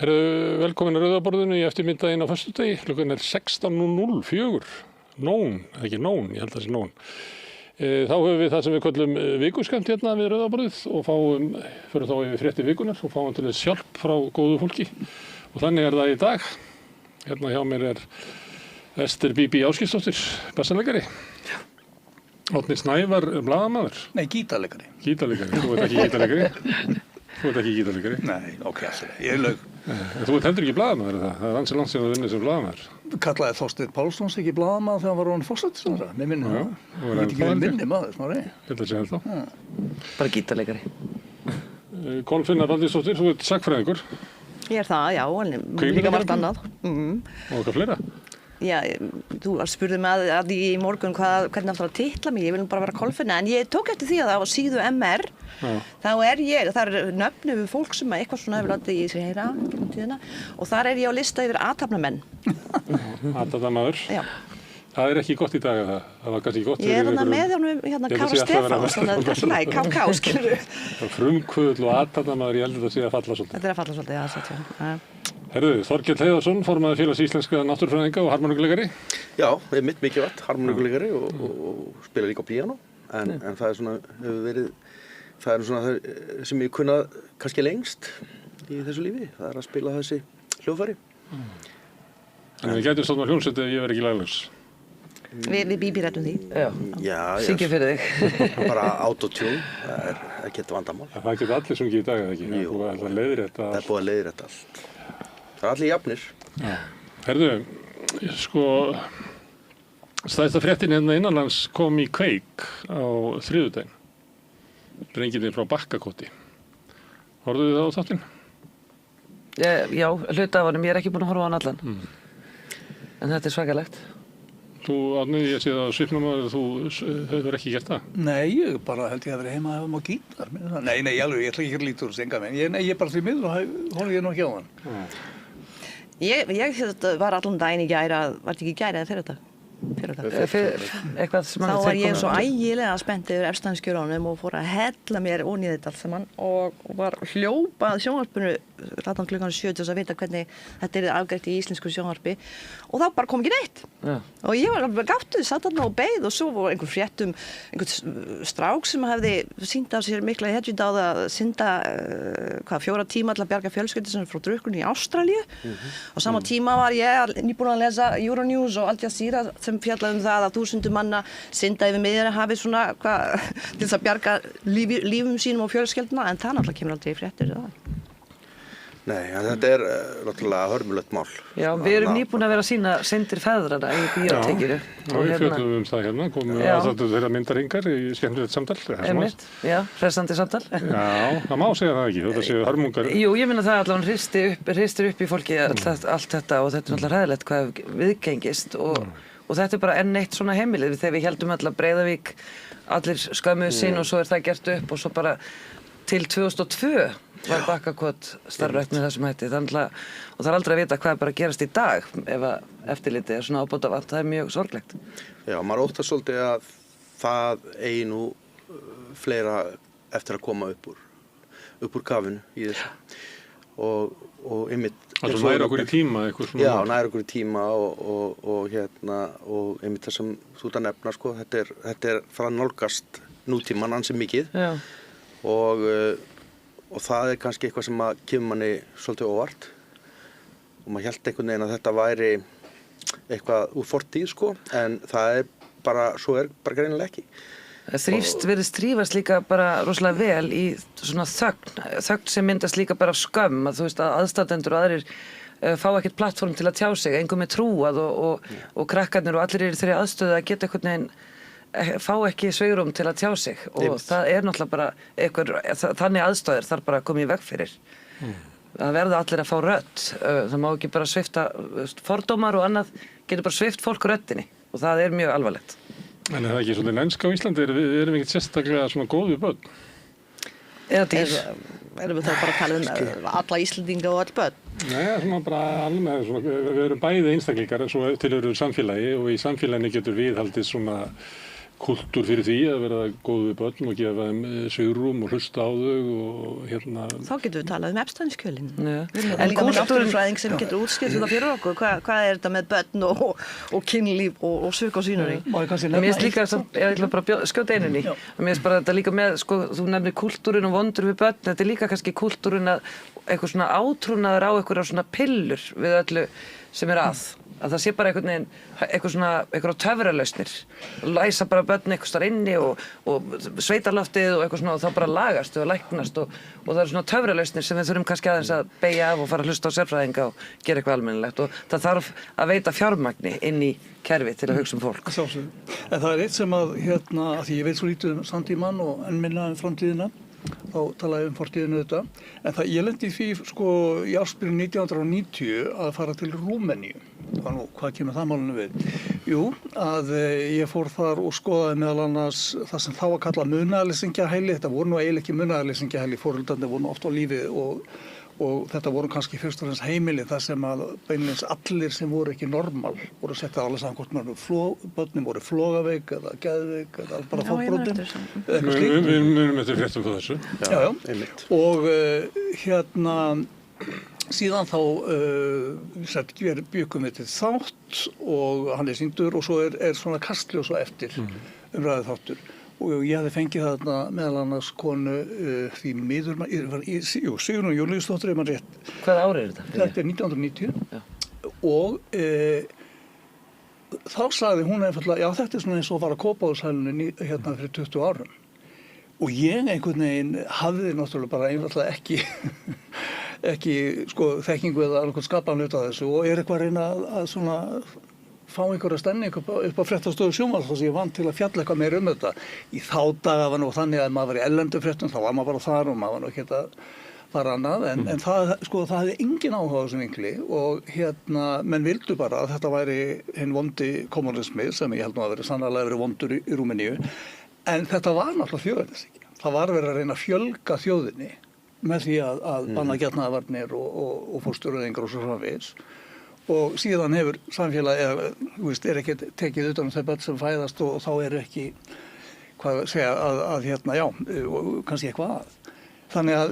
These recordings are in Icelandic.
Velkomin að Rauðaborðinu í eftirmiddaginn á föstudegi. Klukkan 16:04. Ekki nón, ég held að það sé nón. Þá höfum við það sem við köllum vikuskamt hérna við Rauðaborðið og förum þá yfir fréttir vikunar og fáum til þess hjálp frá góðu fólki. Og þannig það í dag. Hérna hjá mér Ester Bíbí Ásgeirsdóttir, bassaleikari. Árni Snævar, blaðamaður. Nei, gítarleikari. Gítarleikari, þú ert ekki gítarleikari. Þú ert ekki gítarleikari? Nei, ok, ég laug. Þú ert heldur ekki blaðamaður, það er ansi langt sem þú vinnir sem blaðamaður. Kallaði Þorsteinn Pálsson ekki blaðamaður þegar hann var orðinn forsætisráðherra? Mér minnir það. Ég veit ekki verið minni maður, Smári. Þetta sé ennþá. Bara gítarleikari. Kolfinna Baldursdóttir, þú ert sagnfræðingur. Ég það, já, en líka margt annað. Og hvað fleira? Já, þú spurði mig að í morgun hvernig aftur að titla mig, ég vil bara vera Kolfinna, en ég tók eftir því að á síðu MR, það er nöfn yfir fólk sem eitthvað svona hefur látið í sig heyra, og þar ég á lista yfir athafnamenn. Athafnamaður? Já. Það er ekki gott í dag, það var kannski gott. Ég er með hérna Kára Stefáns, þannig að það er KK, skilur. Frumkvöðl og athafnamaður, ég heldur það sé að falla svolítið. Þetta er að falla svolítið, já, satt hjá. Herðu, Þorkell Heiðarsson, formaður Félags íslenskra náttúrufræðinga og harmoníkuleikari. Já, mikið vart, harmoníkuleikari og spila líka á píanó, en það er svona, það er svona sem ég kunnað kannski lengst í þessu lífi, það er að spila þessi hljóðfæri. En við gætum stofna hljómsveit ef ég verð ekki laglaus. Við Bíbí rættum því. Já. Syngja fyrir þig. Bara autotune, það er ekkert vandamál. Það geta allir sungið í dag, eða ekki? Jú, það er leiðrétta allt. Það er búið að leiðrétta allt. Það er allir jafnir. Herðu, sko, stærsta fréttin hérna innanlands kom í kveik á þriðjudaginn. Drengirnir frá Bakkakoti. Horfðu þið það á þáttinn? Já, hluta af honum, ég er ekki búin að horfa á hann allan. En þetta er svakalegt. Þú, Árni, ég sé það á svipnum að þú hefur ekki gert það. Nei, ég bara held ég að vera heima að hafa á gítar. Nei, alveg, ég ætla ekki að líta úr senga mig. Nei, ég bara því miður og horfði ég nú ekki á hann. Ég var allan daginn í gæra, var þetta ekki í gæra eða fyrir þetta? Eitthvað sem þá var ég svo ægilega spennt yfir efstæðinskjörunum og fór að hella mér onni í þetta allt saman og var hljópað sjónvarpinu þarna klukkan 7 til að vita hvernig þetta er afgreitt í íslensku sjónvarpi og þá bara kom ekki neitt og ég var alveg gáttuð, satt þarna og beið og svo var einhver frétt einhvern strák sem hefði sýnt af sér mikla hetjudáð að synda 4 tíma til að bjarga fjölskyldu sem frá drukkun í Ástralíu og sama tíma var ég nýbúin að lesa Euronews og Al Jazeera sem fjallaði það að 1000 manna synda yfir Miðjarðarhafið svona til þess að bjarga lífum sínum og fjölskylduna en það náttúrulega kemur aldrei í fréttir það. Nei, þetta er náttúrulega hörmulegt mál. Já, við erum nýbúin að vera að sýna syndir feðrana í bíótekinu. Já, við fjöllum það hérna, komum aðstættu þeirra myndaringar í skemmtilegt samtal. Einmitt, já, hressandi samtal. Já, það má segja það ekki, þetta séu hörmungar. Jú, ég minna það allavega hristir upp í fólki allt þetta og þetta er náttúrulega hræðilegt hvað viðgengist og þetta er bara enn eitt svona heimilið þegar við heldum alltaf Breiðavík, allir skömmuðu sín og svo það gert upp og svo bara til 2002 var Bakkakot starfrækt með þessum hætti. Og það er aldrei að vita hvað bara gerast í dag ef að eftirlitið er svona ábótavant. Það er mjög sorglegt. Já, maður óttast svolítið að það eigi nú fleira eftir að koma upp úr kafinu í þessu. Og einmitt Það nær okkur í tíma eitthvað svona. Já, nær okkur í tíma og einmitt það sem þú ert að nefna sko, þetta er frá nálgast nútíman ansi mikið. Já. Og það er kannski eitthvað sem kemur manni svolítið óvart og maður hélt einhvern veginn að þetta væri eitthvað úr fortíð sko en það er bara, svo er bara greinilega ekki. Virðist þrífast líka bara rosalega vel í svona þögn sem myndast líka bara af skömm að þú veist að aðstandendur og aðrir fá ekkert plattform til að tjá sig, einhver með trúað og krakkarnir og allir eru þeirri aðstöðu að geta einhvern veginn fá ekki sveirum til að tjá sig og það er náttúrulega bara þannig aðstæður þarf bara að koma í veg fyrir. Það verða allir að fá rödd, það má ekki bara svipta fordómar og annað getur bara svipt fólk röddinni og það er mjög alvarlegt. En er það ekki svolítið enska á Íslandi, við erum ekkert sérstaklega svona góð við börn? Eða dýr? Erum við þá bara að tala alla Íslendinga og all börn? Nei, svona bara alveg, við erum bæði einstaklingar en svo til eru samfélagi og í samfélaginu getur viðhaldið svona kúltúr fyrir því að vera góð við börn og gefa þeim svigrúm og hlusta á þau og Þá getum við talað Epsteinskjölin. Já. En líka með náttúrufræðing sem getur útskipt þetta fyrir okkur. Hvað þetta með börn og kynlíf og sög og sýnari? Má ég kannski Mér nefna finnst líka, ég ætla bara að skjóta einunni, mér finnst bara þetta líka með, sko, þú nefnir kúltúrin og vondur við börn, þetta er líka kannski kúltúrin að eitthvað svona átrúnaður á eitthvað svona pillur við öllu sem að það sé bara einhvern veginn, eitthvað töfralausnir, læsa bara börn eitthvað starf inni og sveitarloftið og eitthvað svona og þá bara lagast og læknast og það eru svona töfralausnir sem við þurfum kannski aðeins að beygja af og fara að hlusta á sérfræðinga og gera eitthvað almennilegt og það þarf að veita fjármagni inn í kerfi til að hugsa fólk. Sjálfsögðu. En það er eitt sem að að því ég veit svo lítið samtímann og enn minna framtíðina, þá talaði fortíðinu þetta, en ég lendi í því sko í ársbyrjun 1990 að fara til Rúmeníu. Hvað kemur það málinu við? Jú, að ég fór þar og skoðaði meðal annars það sem þá að kalla munaðarleysingjaheili. Þetta voru nú eiginlega ekki munaðarleysingjaheili, foreldrarnir voru oft á lífi og þetta voru kannski fyrst og fremst heimili þar sem að beinleins allir sem voru ekki normal voru settið alveg saman hvort börnin voru flogaveik eða geðveik eða bara fótbrotin. Við munum eftir fréttum fyrir þessu. Já. Og síðan þá bjökum við til þátt og hann sýndur og svo er svona kastljós á eftir umræðið þáttur. Og ég hefði fengið þarna meðal annars konu því miður, Sigrún Júlíusdóttir, ef maður rétt. Hvaða ári er þetta? Þetta er 1990 og þá sagði hún einfaldlega, já þetta er svona eins og að fara að Kópavogshælunni fyrir 20 árum. Og ég einhvern veginn hafði náttúrulega bara einfaldlega ekki sko þekkingu eða alveg skapaðan hluta af þessu og eitthvað að reyna að svona fá einhverja stemning upp á fréttastofu sjónvarps þar sem ég vann til að fjalla eitthvað meira þetta. Í þá daga var nú þannig að maður var í erlendum fréttum, þá var maður bara þar og maður var nú ekki að fara annað, en það hafði engin áhuga á þessum vinkli og menn vildu bara að þetta væri hinn vondi kommunismi sem ég held nú að sannarlega verið vondur í Rúmeníu, en þetta var náttúrulega þjóðernishyggja. Það var verið að reyna að fjölga þjóðinni með því að banna getnaðarvarnir og fóstureyðingar og svo framvegis. Og síðan hefur samfélagið er ekki tekið utan þau börn sem fæðast og þá er ekki hvað segja og kannski eitthvað að. Þannig að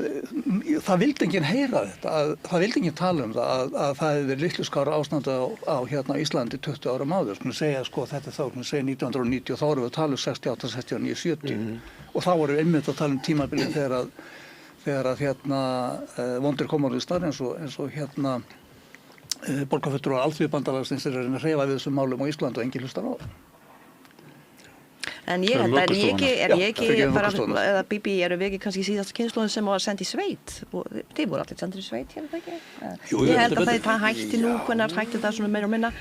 það vildi enginn heyra þetta, það vildi enginn tala um það að það hefði verið litlu skára ástandi á Íslandi 20 árum áður. Skulum segja þetta þá, skulum segja 1990 og þá erum við að tala um 68, 69, 70 og þá vorum við einmitt að tala um tímabilið þegar vondir kommunistar eins og borgarfulltrúar Alþýðubandalagsins er að reyna að hreyfa við þessum málum á Íslandi og enginn hlustar á það. En ég held að er ég ekki bara, eða Bibi, eru við ekki kannski síðast kynslóðin sem var send í sveit? Þið voru allir sendir í sveit, hefur það ekki? Jú, ég held að það hætti nú, hvernig hætti það svona meira og minna?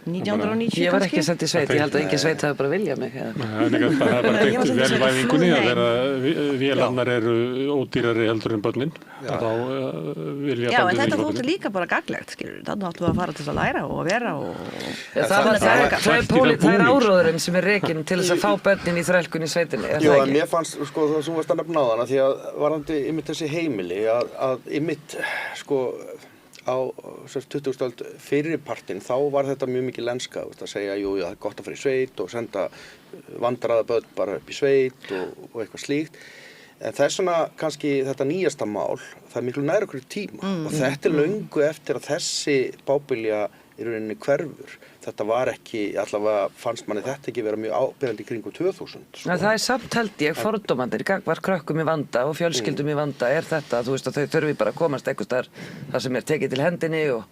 1990 Ég var ekki send í sveit, ég held að engin sveit hafi bara viljað mig. Það er bara tengt velvæðingunni að þegar vélarnar eru ódýrari heldur en börnin. Þá vilja Já, en þetta þótti líka bara gagnlegt, skilur. Þannig áttum við að fara til að læra og vera og... Það er áróðurinn sem er rekinn til þess að fá börnin í þrælkun í sveitinni, er Jú, það en ekki? mér fannst, sko, það sem varst að nefna á þarna, því að varandi ymmit þessi heimili, að ymmit, sko, á 20. öld fyrir partinn, þá var þetta mjög mikið lenska, að segja, jú, það er gott að fara í sveit og senda vandræða börn bara upp í sveit og eitthvað slíkt. En það er svona kannski þetta nýjasta mál, það er miklu nær okkur í tíma og þetta er löngu eftir að þessi bábilja í rauninni hverfur. Þetta var ekki, allavega fannst manni þetta ekki vera mjög ábyrjandi í kringum 2000. Sko. Það er samt held ég fordómandir gagnvart krökkum í vanda og fjölskyldum í vanda er þetta, þú veist að þau þurfi bara að komast einhvers þar sem er tekið til hendinni og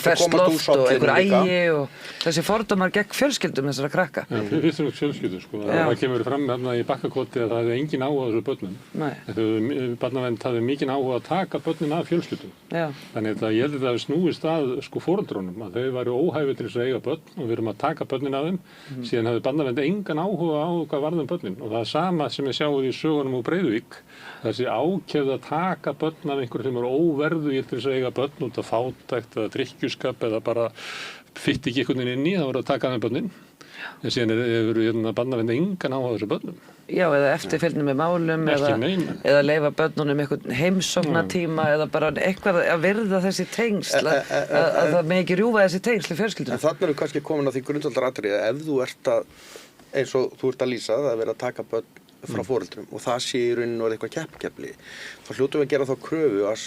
ferskt loft og einhver ægi og þessi fordómar gegn fjölskyldum þessara krakka. Við þurfum fjölskyldu, sko. Það kemur fram hérna í Bakkakoti að það hefði engin áhuga á þessu börnum. Barnavernd hafði mikinn áhuga að taka börnin af fjölskyldum. Þannig að ég held að það hefði snúist að sko foreldrunum að þau væru óhæfir til þess að eiga börn og við erum að taka börnin af þeim. Síðan hafði barnavernd engan áhuga á hvað varð börnin og það er sama sem við sjáum í sögunum úr Breiðuvík. Þessi ákefð að taka börn af einhverjum sem eru óverðugir til þess að eiga börn út af fátækt eða drykkjuskap eða bara fytti ekki einhvern veginn inn í, það voru að taka af þeim börnin. En síðan hefur barnavernd engan áhuga á þessu börnum. Já, eða eftirfylgni með málum eða leyfa börnunum einhvern heimsóknartíma eða bara eitthvað að virða þessi tengsl að það með ekki rjúfa þessi tengsl í fjölskyldunum. En þarna erum við kannski komin á því grundvallaratriði að ef þú ert að, eins og þú ert að lýsa, það er verið að taka börn frá foreldrum og það sé í rauninu eitthvað keppkepli, þá hljótum við að gera þá kröfu að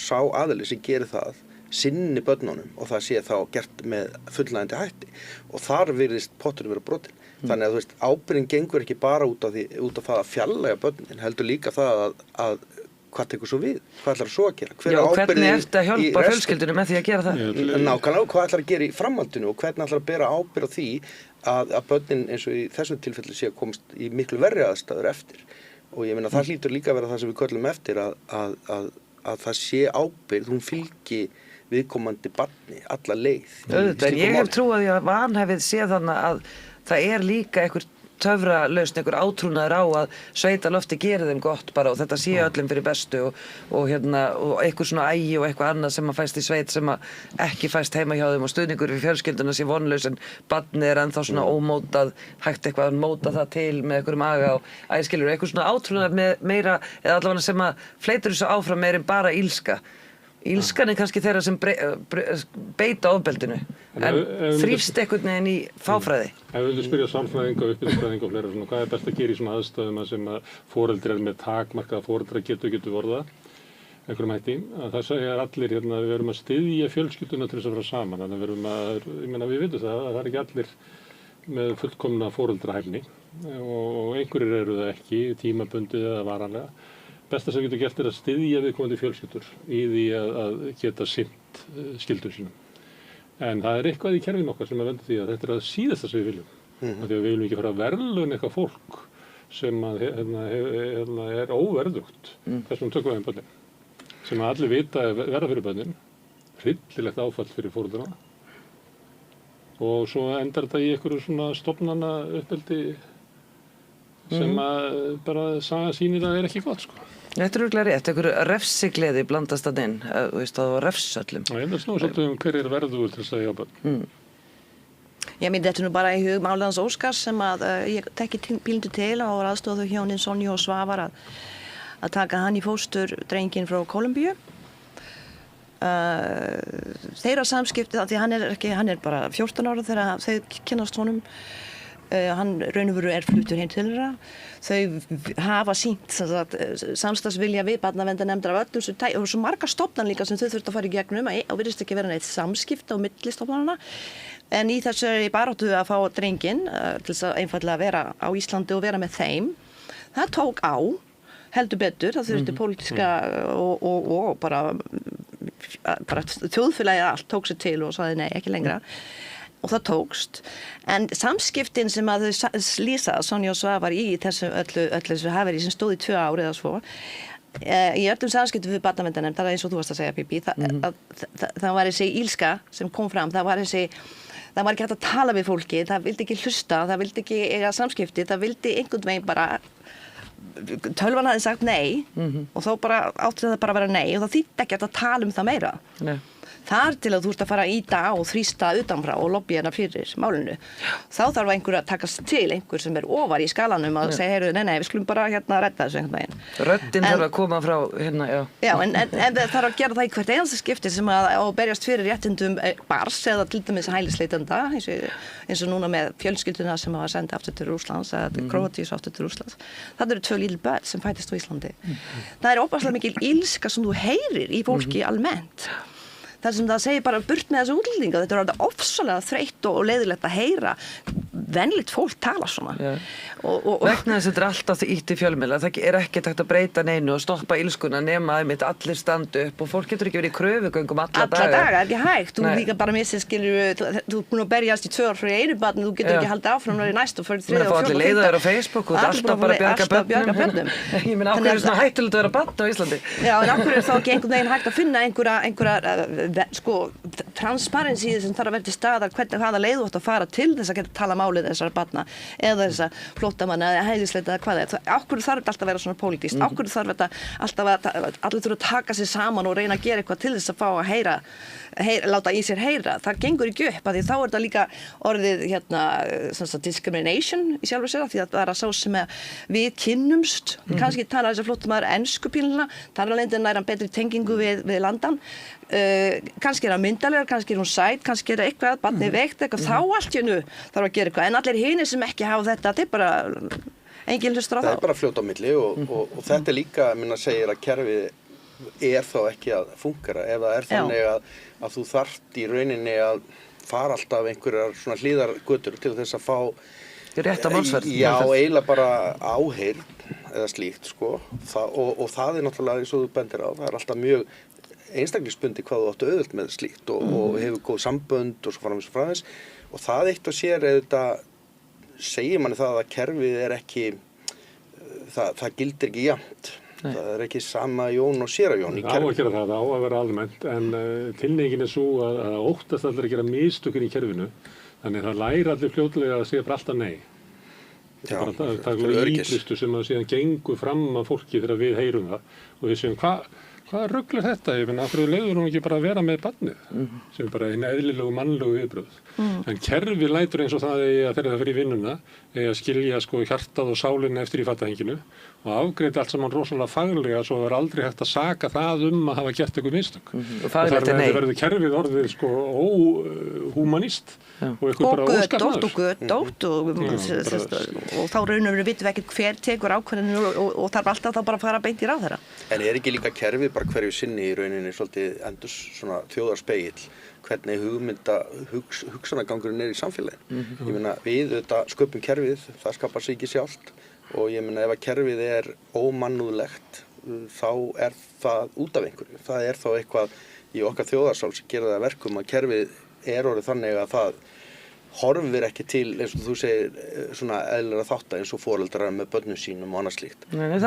sá aðili sem gerir það sinni börnunum og það sé þá gert með fullnægjandi hætti og þar virðist potturinn vera brotinn. Þannig að þú veist, ábyrgðin gengur ekki bara út af það að fjarlægja börnin, heldur líka það að hvað tekur svo við, hvað ætlar svo að gera? Hvernig ertu að hjálpa fjölskyldunum með því að gera það? Nákvæmlega, hvað ætlar að gera í framhaldinu og hvernig ætlar að bera ábyrgð á því að börnin eins og í þessum tilfelli sé að komast í miklu verri aðstæður eftir. Og ég meina það hlýtur líka að vera það sem við köllum eftir að það sé ábyrgð, hún fylgi viðkomandi barni alla leið. En ég hef trúið að vanhæfið sé þannig að það er líka einhver töfralausn, einhver átrúnaður á að sveitalofti gerir þeim gott bara og þetta sé öllum fyrir bestu og einhver svona ægi og eitthvað annað sem að fæst í sveit sem að ekki fæst heima hjá þeim og stuðningur við fjölskylduna sé vonlaus en barnið er ennþá svona ómótað, hægt eitthvað að móta það til með einhverjum aga og æskilur, einhver svona átrúnaður með meira eða allavega sem að fleitur þessu áfram meir en bara ílska. Ílskan er kannski þeirra sem beita ofbeldinu, en þrífst einhvern veginn í fáfræði. Ef við viljum spyrja sálfræðinga og uppbyggingsfræðinga og fleira svona, hvað er best að gera í svona aðstæðum sem að foreldri er með takmarkaða foreldra getur orða, einhverjum hætti, að það segja allir hérna, við verum að styðja fjölskylduna til þess að fara saman, þannig að við vitum það að það er ekki allir með fullkomna foreldrahæfni og einhverjir eru það ekki, tímabundið eða varanlega. Besta sem getur gert er að styðja viðkomandi fjölskyldur í því að geta sinnt skyldum sínum. En það er eitthvað í kerfinu okkar sem að veldur því að þetta er að síðasta sem við viljum. Því að við viljum ekki fara að verðlauna eitthvað fólk sem að, er óverðugt. Þessum tökum við börnin. Sem að allir vita að verða fyrir börnin, hryllilegt áfall fyrir foreldrana. Og svo endar þetta í einhverju svona stofnana uppeldi sem að bara saga sýnir að það er ekki gott, sko. Þetta er örugglega rétt, einhver refsigleði blandast það inn, þú veist, það var refsöllum. Það er snúið svolítið hver er verðugur til þess að hjálpa. Ég myndi þetta nú bara í hug Málaðans Óskars sem að ég tekki pílundu til og aðstoða þau hjónin Sonju og Svavar að taka hann í fóstur drenginn frá Kólumbíu. Þeirra samskipti, því hann er bara 14 ára þegar þau kynnast honum. Hann raun og veru er fluttur heim til þeirra. Þau hafa sýnt samstagsvilja við barnaverndarnefndar af öllum og svo marga stofnana líka sem þau þurftu að fara í gegnum og virðist ekki vera neitt samskipti á milli stofnanana. En í þessari baráttu að fá drenginn til þess að einfaldlega vera á Íslandi og vera með þeim, það tók á, heldur betur, það þurfti pólitíska og bara þjóðfélagið allt tók sér til og sagði nei, ekki lengra. Og það tókst, en samskiptin sem að þau lýsa Sonja og Svavar í öllu þessu haferi sem stóð í 2 ár eða svo í öllum samskiptum við barnaverndarnefnd, það er eins og þú varst að segja Bibi, það var þessi ílska sem kom fram, það var ekki hægt að tala við fólki, það vildi ekki hlusta, það vildi ekki eiga samskipti, það vildi einhvern veginn bara tölvan hafði sagt nei og þá bara átti það bara að vera nei og það þýddi ekki að tala um það meira. Nei. Þar til að þú ert að fara að ýta á og þrýsta utanfrá og lobbya hérna fyrir málinu. Þá þarf einhver að takast til, einhver sem er ofar í skalanum að segja, heyrðu, nei, við skulum bara hérna redda þessu einhvern veginn. Röddin þarf að koma frá hérna, já. Já, en það þarf að gera það í hvert einasta skipti sem að berjast fyrir réttindum bars eða til dæmis hælisleitenda, eins og núna með fjölskylduna sem hafa sendið aftur til Rússlands, eða Króatíu aftur til Rússlands. Það eru 2 lítil börn sem fæddust á Íslandi. Það er óbærslega mikil illska sem þú heyrir í fólki almennt. Það sem það segir bara burt með þessu útlendinga, þetta er alveg ofsalega þreytt og leiðilegt að heyra venlegt fólk tala svona. Vegna þess að þetta er alltaf ýtt í fjölmiðla, það er ekki hægt að breyta neinu og stoppa illskuna nema að allir standa upp og fólk getur ekki verið í kröfugöngum alla daga. Alla daga, ekki hægt, þú líka bara missir, þú er búin að berjast í 2 ár fyrir einu barn, þú getur ekki haldið áfram í næstu og fyrir 3 og 4 og 5. Allir leiðaðir á Facebook og alltaf bara bjarga börnum. Ég meina, af hverju er svona hættulegt að vera barn á Íslandi? Já, en af hverju er þá ekki einhvern veginn hægt að finna einhverja transparency sem þarf að vera til staðar hvaða leið þú átt að fara til þess að geta tala málið þessara barna eða þessa flóttamanna eða hælisleita eða hvað ákveður þarf þetta alltaf að vera svona pólitískt, ákveður þarf þetta alltaf að allir þurfa að taka sig saman og reyna að gera eitthvað til þess að fá að láta í sér heyra, það gengur ekki upp því þá er þetta líka orðið discrimination í sjálfu sér því að það er að sá sem við kynnumst, kannski tala þess að flóttamaður ensku píluna, þar að leiðin næra betri tengingu við landan kannski er það myndalegar, kannski er hún sæt, kannski er eitthvað, barnið veikt eitthvað, þá allt í einu þarf að gera eitthvað, en allir hinir sem ekki hafa þetta, þetta er bara engin hlustur á þá. Það er bara fljóta á milli og þetta er líka, segir að kerfið er þá ekki að fúnkera, ef það er þannig að þú þarft í rauninni að fara alltaf einhverjar svona hlíðargötur til þess að fá rétta málsverð. Já, eiginlega bara áheyrn eða slíkt, sko, og það er náttúrulega eins og þú bendir á, það er alltaf mjög einstaklingsbundi hvað þú áttu auðvelt með slíkt og hefur góð sambönd og svo framins og það eitt og sér þetta segir manni það að kerfið er ekki það gildir ekki jafnt. Nei. Það er ekki sama Jón og séra Jón í kerfið. Það á að gera það á að vera almennt en tilhneigingin er svo að óttast allir að gera mistökin í kerfinu þannig það læra allir fljótlega að segja bara alltaf nei. Já, það er ídristu sem að síðan gengur fram að fólki þegar við heyrum það og við segjum hvað rugl er þetta? Ég finna, af hverju leiður hún ekki bara að vera með barnið sem er bara einn eðlilegu mannlegu viðbrögð. En kerfi lætur eins og það að þegar það fyrir vinnuna að skilja sko hjartað og sálinna eftir í fatahenginu og afgreita allt saman rosalega faglega svo er aldrei hægt að saka það að hafa gert eitthvað mistök. Og þar verður kerfið orðið sko óhumanist og eitthvað bara óskapnaður. Og þá raunum við vitum ekki hver tekur ákvörðinu og þarf alltaf þá bara að fara beint í ráðherra. En er ekki líka kerfið bara hverju sinni í rauninni svolítið endurs svona þjóðarspegill hvernig hugsanagangurinn er í samfélaginu. Ég meina við þetta sköpum kerfið, það skapar sig ekki sjálft og ég meina ef að kerfið er ómannúðlegt þá er það út af einhverju. Það er þá eitthvað í okkar þjóðarsál sem gerir það verkum að kerfið er orðið þannig að það horfir ekki til, eins og þú segir, svona eðlilega þátta eins og foreldrar með börnum sínum og annað slíkt. Nei,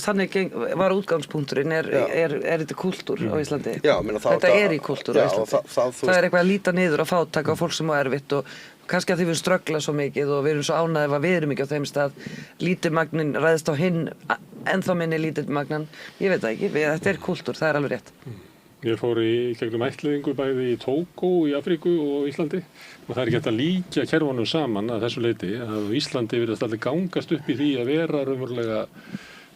þannig var útgangspunkturinn, er þetta kúltúr á Íslandi? Já, þetta er í kúltúr á Íslandi. Það er eitthvað að líta niður og fátaka á fólk sem er erfitt og kannski að því við ströggla svo mikið og við erum svo ánægð að við erum ekki á þeim stað, lítilmagnin ræðst á hinn, ennþá minni lítilmagnan, ég veit það ekki, þetta er kúltúr, það er alveg rétt. Ég fór í gegnum ættleiðingu bæði í Tógó í Afríku og Íslandi og það er ekki hægt að líkja kerfunum saman að þessu leyti að Íslandi virðast allir gangast upp í því að vera raunverulega,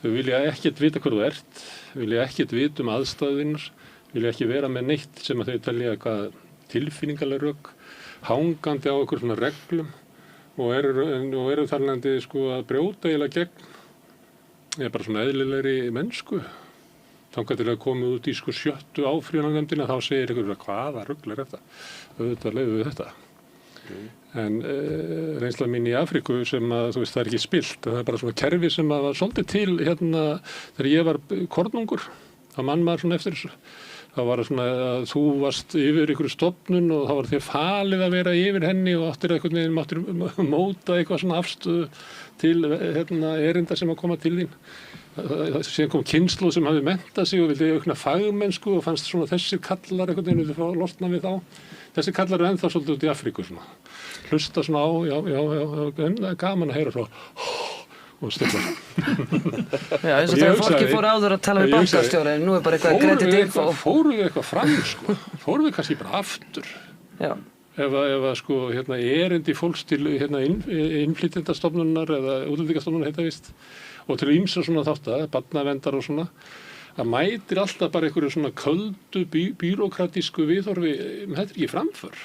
þau vilja ekkert vita hvað þú ert, vilja ekkert vita aðstæðunar, vilja ekki vera með neitt sem að þau telja eitthvað tilfinningaleg rök, hangandi á einhver svona reglum og eru þarlandi sko að brjóta eiginlega gegn bara svona eðlilegri mennsku. Þangað til að komið út í sko 7. áfrýjunarnefndina þá segir einhverjum hvaða rugl er þetta? Auðvitað leyfum við þetta. En reynsla mín í Afríku sem að þú veist það er ekki spillt. Það er bara svona kerfi sem að var svolítið til hérna þegar ég var kornungur. Það mann maður svona eftir þessu. Það var svona að þú varst yfir einhverju stofnun og þá var þér falið að vera yfir henni og áttir einhvern veginn máttir móta eitthvað svona afstöðu til hérna erinda sem að koma til þín. Síðan kom kynslóð sem hafði menntað sig og vildi aukna fagmennsku og fannst svona þessir kallar einhvern veginn vildi fá að losna við þá. Þessir kallar eru ennþá svolítið út í Afríku svona. Hlusta svona á, en það er gaman að heyra svona og stilla. Já, eins og þegar fólki fór áður að tala við bankastjóra en nú er bara eitthvað kredit info. Fóru við eitthvað fram sko, fóru við kannski bara aftur. Já. Ef að sko hérna erindi fólks til hérna innflytjendastofnunar eða útlendingastofnunar heita víst og til ýmsa svona þátta, barnaverndar og svona, að mætir alltaf bara einhverju svona köldu bírókratísku viðhorfi, þetta er ekki framför.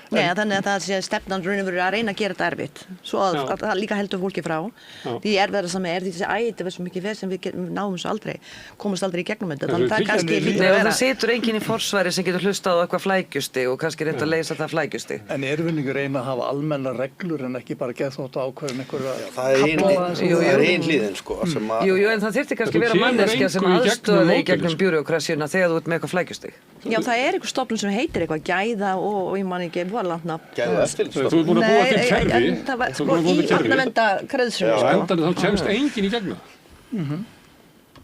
Nei, þannig að það sé stefnan raunverulega að reyna að gera þetta erfitt. Svo að það líka heldur fólki frá. Því erfiðara sem er því þessi ætti svo mikið sem við náum svo aldrei, komast aldrei í gegnum þetta. Þannig að það kannski lítur að vera. Það situr enginn í forsvari sem getur hlustað á eitthvað flækjusti og kannski reynt að leysa það flækjusti. En erum við ekki reyna að hafa almenna reglur en ekki bara geðþótta ákveðin einhverja. Það er ein hlíðin sko. Jú, en það þyrfti kannski vera manneskja sem aðstoði í gegnum bírókrasíuna þegar þú ert með eitthvað flækjusti. Já, það er einhver stofnun sem heitir eitthvað gæða og ég man ekki Gæða eftirlitsstofnun. Þú ert búin að búa til kerfi. Það var sko í barnaverndarkröðsum. Já, endan þá kemst enginn í gegnum.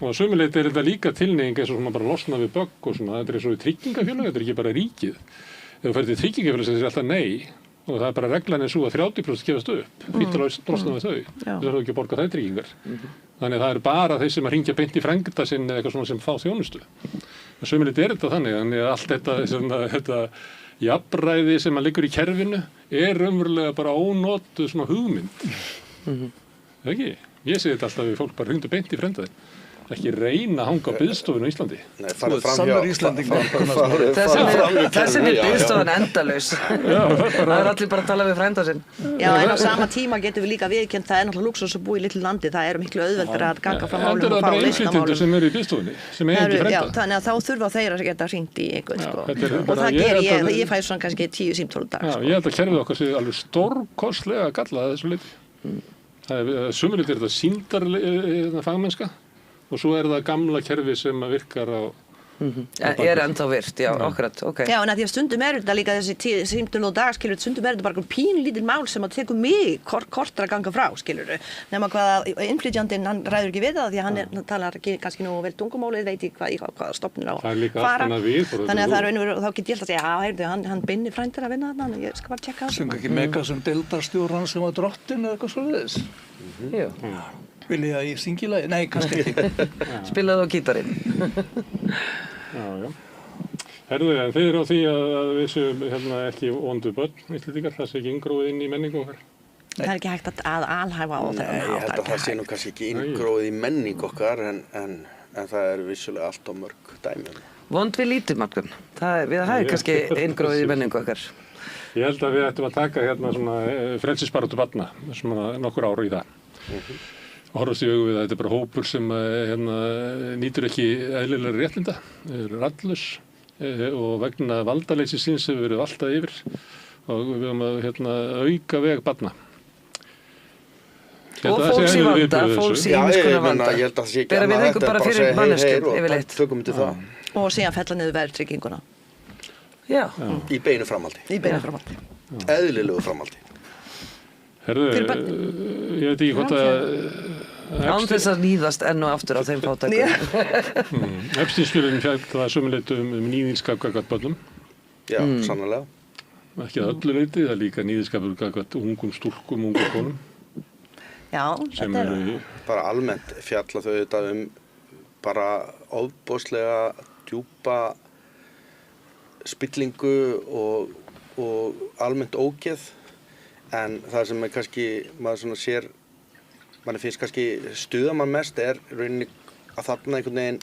Og sömuleyti þetta líka tilneying eins og svona bara losna við bögg og svona, þetta eins og við tryggingafélög, þetta ekki bara ríkið. Ef þú ferð til tryggingafélög sem alltaf nei og það bara reglan svo að 30% gefast upp, fyrir að losna við þau. Þú þarf ekki að borga þær tryggingar. Þannig að það bara þeir sem að hringja beint í frænda sinn eða eitthvað svona sem fá þjónustu. Sömuleyti þetta þannig að allt þetta jafnræði sem að liggur í kerfinu raunverulega bara ónotuð svona hugmynd. Ekki? Ég segi þetta alltaf við fólk bara hringdu beint í frænda þinn. Ekki reyna að hanga á biðstofinu á Íslandi. Nei, farið fram hjá. Þessin biðstofan endalaus. Það allir bara að tala við frænda sinn. Já, en á sama tíma getum við líka viðurkennt það náttúrulega lúxus að búa í litlu landi. Það miklu auðveldara að ganga frá málum og fá Það bara innflytjendur sem í biðstofunni, sem ekki frænda. Já, þannig að þá þurfa þeir að geta hringt í einhvern, sko. Og það ger ég fæ svona kannski 10 símtöl á dag. Já, ég held að kerfið okkar sé alveg stórkostlega gallað að þessu leyti. Sömuleyti þetta sýndar fagmennska. Og svo það gamla kerfi sem virkar á... ennþá virt, já, akkurat, ok. Já, en að því að stundum þetta líka þessi símtöl og dag, skilur, stundum þetta bara pínlítil mál sem að tekur mig kortar að ganga frá, skilur. Nema hvað innflytjandinn, hann ræður ekki við það því að hann talar ekki kannski nú vel tungumálið, veit ekki hvað stofnir á að fara. Þannig að það þá get ég alltaf að segja, já, heyrðu, hann binni frændir að vinna þarna, ég skal bara tjekka það. Sem ekki mega sem deildarstjóran sem var drottin eða eitthvað svoleiðis. Vil ég að ég syngi lagi? Nei, kannski ekki. Spilaðu á gítarinn. Já. Herðu, en þið á því að við séum ekki vondu börn, Íslendingar, það sé ekki inngróið inn í menningu okkar? Það ekki hægt að alhæfa á það. Nei, ég held að það sé nú kannski ekki inngróið í menningu okkar, en það vissulega allt á mörg dæmi. Vond við lítið, Malcolm. Það kannski inngróið í menningu okkar. Ég held að við ættum að taka svona frelsisbaráttu barna, svona nokkur ára í það. Horfast í augu við að þetta bara hópur sem nýtur ekki eðlilega réttinda, rallus og vegna valdaleysi síns hefur verið valtað yfir og við höfum að auka veg barna. Og fólks í vanda, fólks í ýmiskonar vanda. Ég held að það sé ekki annað, þetta bara fyrir manneskjum yfirleitt. Tökum til það. Og síðan fella niður verðtrygginguna. Já. Í beinu framhaldi. Eðlilegu framhaldi. Herðu, ég veit ekki hvort að án þess að níðast enn og aftur á þeim fátækum. Epstein-skjölin fjallaði sömuleitt níðinskap gagnvart börnum. Já, sannarlega. Ekki að öllu leyti, það líka níðinskapur gagnvart ungum stúlkum, ungum konum. Já, þetta bara almennt fjalla þau þetta bara ofboðslega djúpa spillingu og almennt ógeð. En það sem kannski, maður svona sér, manni finnst kannski stuða mann mest rauninni að þarna einhvern veginn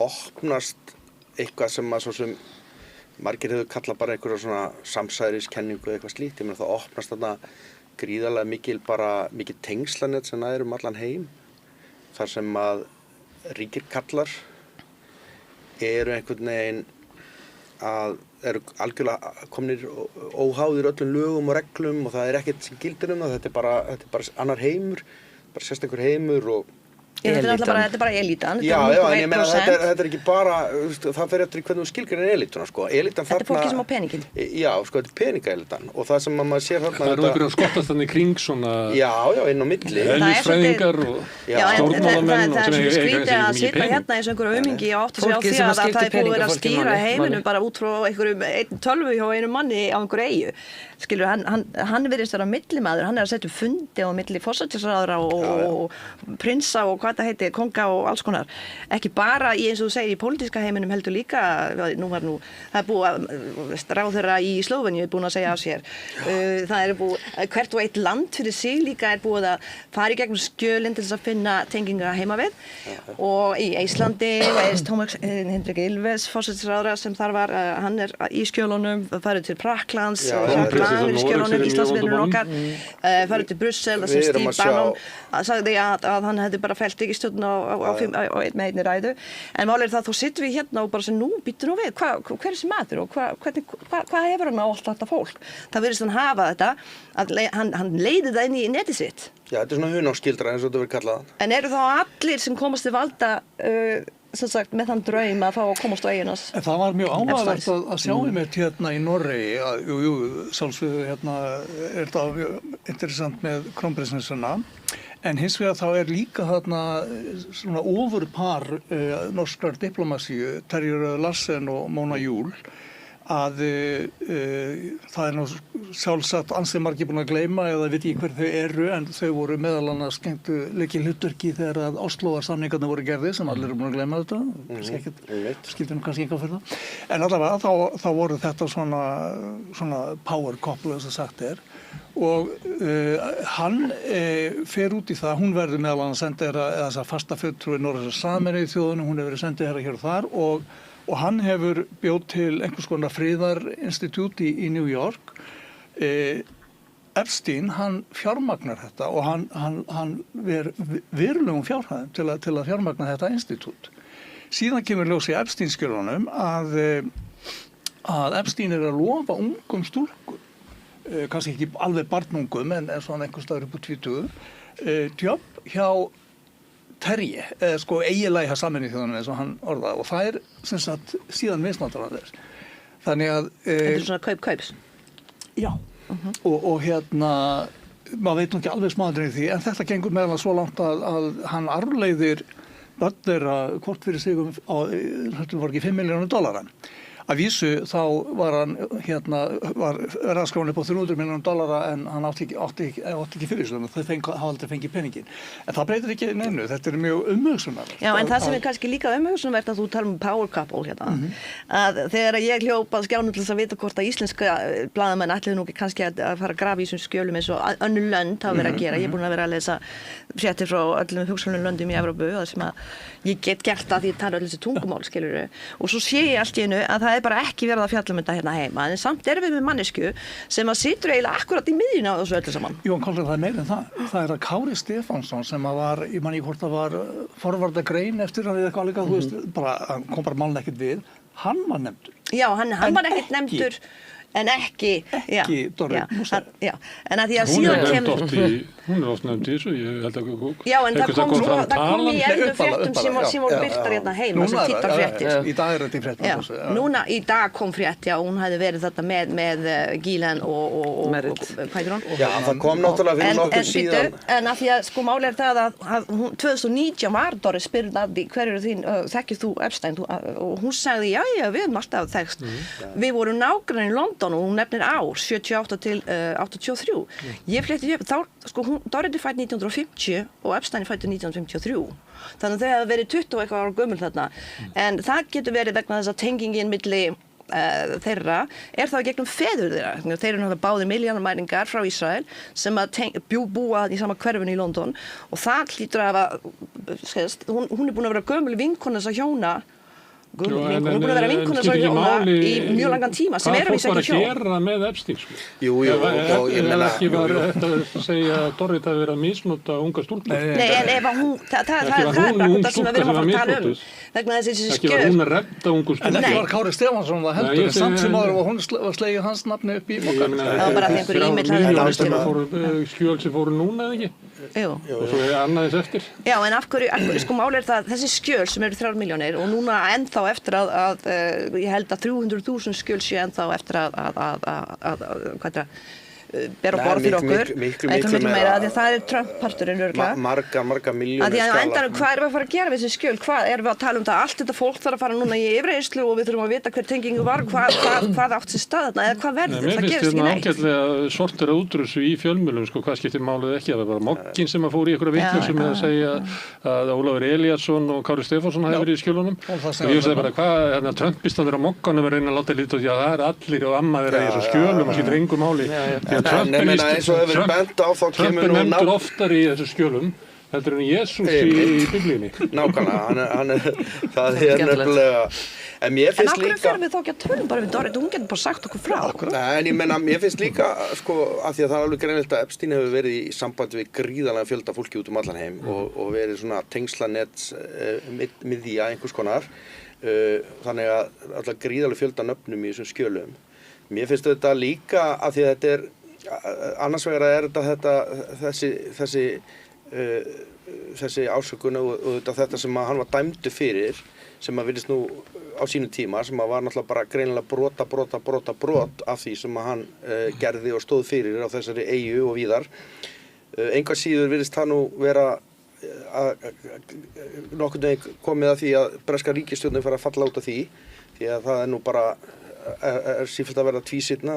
opnast eitthvað sem maður svo sem margir hefur kallað bara einhverja svona samsæriskenningu eða eitthvað slíkt. Ég meina það opnast þarna gríðarlega mikil tengslanett sem næður allan heim. Þar sem að ríkir kallar einhvern veginn að eru algjörlega komnir óháðir öllum lögum og reglum og það ekkert sem gildir það. Þetta er bara annar heimur, bara sérstakur heimur og Þetta er bara elítan. Já, en ég meina þetta ekki bara, það fer eftir hvernig þú skilgreinir elítuna, sko. Elítan þetta fólki sem á peningin. Já, sko, þetta peningaelítan og það sem maður sér þarna. Það einhverjum að skottast þannig kring svona. Já, inn á milli. Eðlisfræðingar og stjórnmálamenn. Það er skrítið að sitja hérna eins og einhverju aumingi og átta sig á því að það er búið að stýra heiminum bara út frá einhverjum tölvu hjá einum manni á einhverju eyju. Skilur, hann virðist vera millimaður, hann að setja fundi á milli forsætisráðherra og prinsa og hvað það heiti, konga og alls konar. Ekki bara eins og þú segir í pólitíska heiminum heldur líka, það er búið að ráðherra í Slóveníu er búin að segja af sér. Það er búið, hvert og eitt land fyrir sig líka er búið að fara í gegnum skjölinn til þess að finna tengingar heima við. Og í Íslandi veist Tómas Hendrik Ylves forsætisráðherra sem þar var, hann er í skjölunum, farið til Praklands, í skjölunum, Íslandsvinnur okkar, farið til Brussel, það sem Steve Bannon sagði að hann hefði bara fellt ríkisstjórn með einni ræðu. En málið það, þá sittum við hérna og bara sem nú býttu nú við, hver er þessi maður og hvað hefur hann á allt þetta fólk? Það virðist hann hafa þetta, að hann leiði það inn í netið sitt. Já, þetta er svona hunáskildra eins og þetta verður kallað. En eru þá allir sem komast til valda sem sagt, með þann draum að fá að komast á eiginas? Það var mjög ánægilegt að sjá einmitt hérna í Noregi, sjálfsögðu hérna er þetta mjög interessant með krónprinsessuna, En hins vegar þá líka þarna svona ofurpar norskrar diplomasíu, Terje Larsen og Mona Juul, að það nú sjálfsagt ansið margir búin að gleyma eða veit ég hver þau eru, en þau voru meðal annars skemmtu lykilhlutverki þegar að Óslóarsamningarnir voru gerðir, sem allir eru búin að gleyma þetta, skiptir nú kannski eitthvað fyrir það. En allavega þá voru þetta svona power couple, eins og sagt og hann fer út í það, hún verður meðal annars sendiherra eða þess að fasta fulltrúi Norrænu Sameinuðu þjóðunum, hún hefur verið sendiherra hér og þar og hann hefur bjóð til einhvers konar friðarinstitút í New York. Epstein, hann fjármagnar þetta og hann verulegum fjárhæðum til að fjármagna þetta institút. Síðan kemur ljós í Epstein-skjölunum að Epstein að lofa ungum stúlkum, kannski ekki alveg barnungum en svona einhvers staðar upp á 20, jobb hjá Terje, eiginlega hjá Sameinuðu þjóðunum eins og hann orðaði og það sem sagt síðan misnotar hann þess. Þannig að Þetta svona kaups. Já, og maður veit nú ekki alveg smáðurinn í því, en þetta gengur meðal svo langt að hann arfleiðir börn þeirra hvort fyrir sig þetta var ekki $5 milljónir. Að vísu þá var hann var raskráin upp á $300 milljónir en hann átti ekki fyrir þessu, þau hafa aldrei fengið peningin. En það breytir ekki neinu, þetta mjög umhugsunarvert. Já, en það sem kannski líka umhugsunarvert að þú tala power couple að þegar ég hljóp að skjánum til þess að vita hvort að íslenska blaðamenn ætliðu nú kannski að fara að grafa í þessum skjölum eins og önnur lönd hafa verið að gera. Ég er búin að vera að lesa fréttir frá öllum hugsanlegum löndum í Evrópu og það sem að ég get gert það því ég tala öll þessi tungumál, skilurðu. Og svo sé ég allt í einu að það bara ekki verið að fjalla um þetta hérna heima, en samt erum við með mannesku sem að situr eiginlega akkurat í miðjunni á þessu öllu saman. Jú, en það meira en það. Það að Kári Stefánsson sem að var, ég man ekki hvort það var forvarda grein eftir hann eða eitthvað líka, þú veist, hann kom bara málun ekkert við, hann var nefndur. Já, hann var ekkert nefndur. En ekki Dorri Músa. Já, en að því að síðan kemur hún oft nefnd í þessu, ég held að Já, en það kom í eldum fréttum sem voru birtar hérna heima sem þýttar fréttir. Í dag þetta í fréttum. Núna í dag kom frétt, já, hún hefði verið þetta með Gílen og hvað er hún? Já, það kom náttúrulega fyrir nokkuð síðan. En að því að sko máli það að 2019 var Dorri spurð að því hverju þín þekkir þú Epstein og hún sagði já, við erum alltaf þekkst. Við vorum nágrannar í London og hún nefnir ár 78 til 83. Ég fletti upp þá sko Dorri fædd 1950 og Epstein fæddur 1953. Þannig að þau hafa verið 20 og eitthvað ára gömul þarna. En það getur verið vegna þess að tengingin milli þeirra þá gegnum feður þeirra. Þeir eru náttúrulega báðir milljónamæringar frá Ísrael sem að búa í sama hverfinu í London og það hlýtur að hún búin að vera gömul vinkona þess að hjóna hún er búin að vera vinkona þess að hjóna í mjög langan tíma sem eru víst ekki hjón. Hvað fólk var að gera með Epstein? Jú, og ég meina ekki var þetta að segja að Dorri hafi verið að misnota unga stúlkur. Nei, en ef hún það er það sem við erum að fara að tala um vegna þessi skjöl. Ekki var hún að redda ungu stúlkur. En ekki var Kári Stefánsson það heldur, en samt sem áður var hún var slegið hans nafni upp í bókan. Það var bara einhver e-mail skjöl sem fóru núna eða ekki? Jú. Og svo annaðins eftir. Já, en af hverju sko máli það þessi skjöl sem eru 3 milljónir og núna ennþá eftir að ég held að 300.000 skjöl séu ennþá eftir að bera á borð fyrir okkur miklu meira því að það er Trump-parturinn örugglega marga milljónir að því að á endanum hvað erum við að fara að gera við þessi skjöl hvað erum við að tala um það allt þetta fólk þarf að fara núna í yfirheyrslu og við þurfum að vita hver tengingu var hvað átt sér stað þarna eða hvað verður það gerist ekki neitt. Mér finnst ágætlega sortir útrússu í fjölmiðlum hvað skiptir málið ekki það var bara Moggin sem að fór í einhverja vitleysu með að segja að Ólafur Elíasson og Kári Stefánsson hafi verið í skjölunum og ég sagði bara hvað Trumpistanir á Mogganum er reyna að láta lítið og það er allir og amma þeirra í þessu skjölum og skiptir engu máli Trump er nefndur oftar í þessu skjölum heldur en Jesús í Biblíunni. Nákvæmlega, það er nefnilega en mér finnst líka En af hverju ferum við þá ekki að tölum bara við Dorri, hún getur bara sagt okkur frá en ég meina, mér finnst líka sko, af því að það er alveg greinilegt að Epstein hefur verið í sambandi við gríðarlega fjölda fólki út allan heim og verið svona tengslanets miðja einhvers konar þannig að alltaf gríðarlega fjölda nöfnum í þessum skjölum. Mér finnst þetta líka af því að þetta er annars vegar er þetta þessi ásökun og þetta sem að hann var dæmdur fyrir sem að virðist nú á sínum tíma sem að var náttúrulega bara greinilega brot af því sem að hann gerði og stóð fyrir á þessari eyju og víðar Engu að síður virðist það nú vera nokkurn veginn komið að því að breska ríkisstjórnin fara að falla út af því að það nú bara sífellt að verða tvísýnna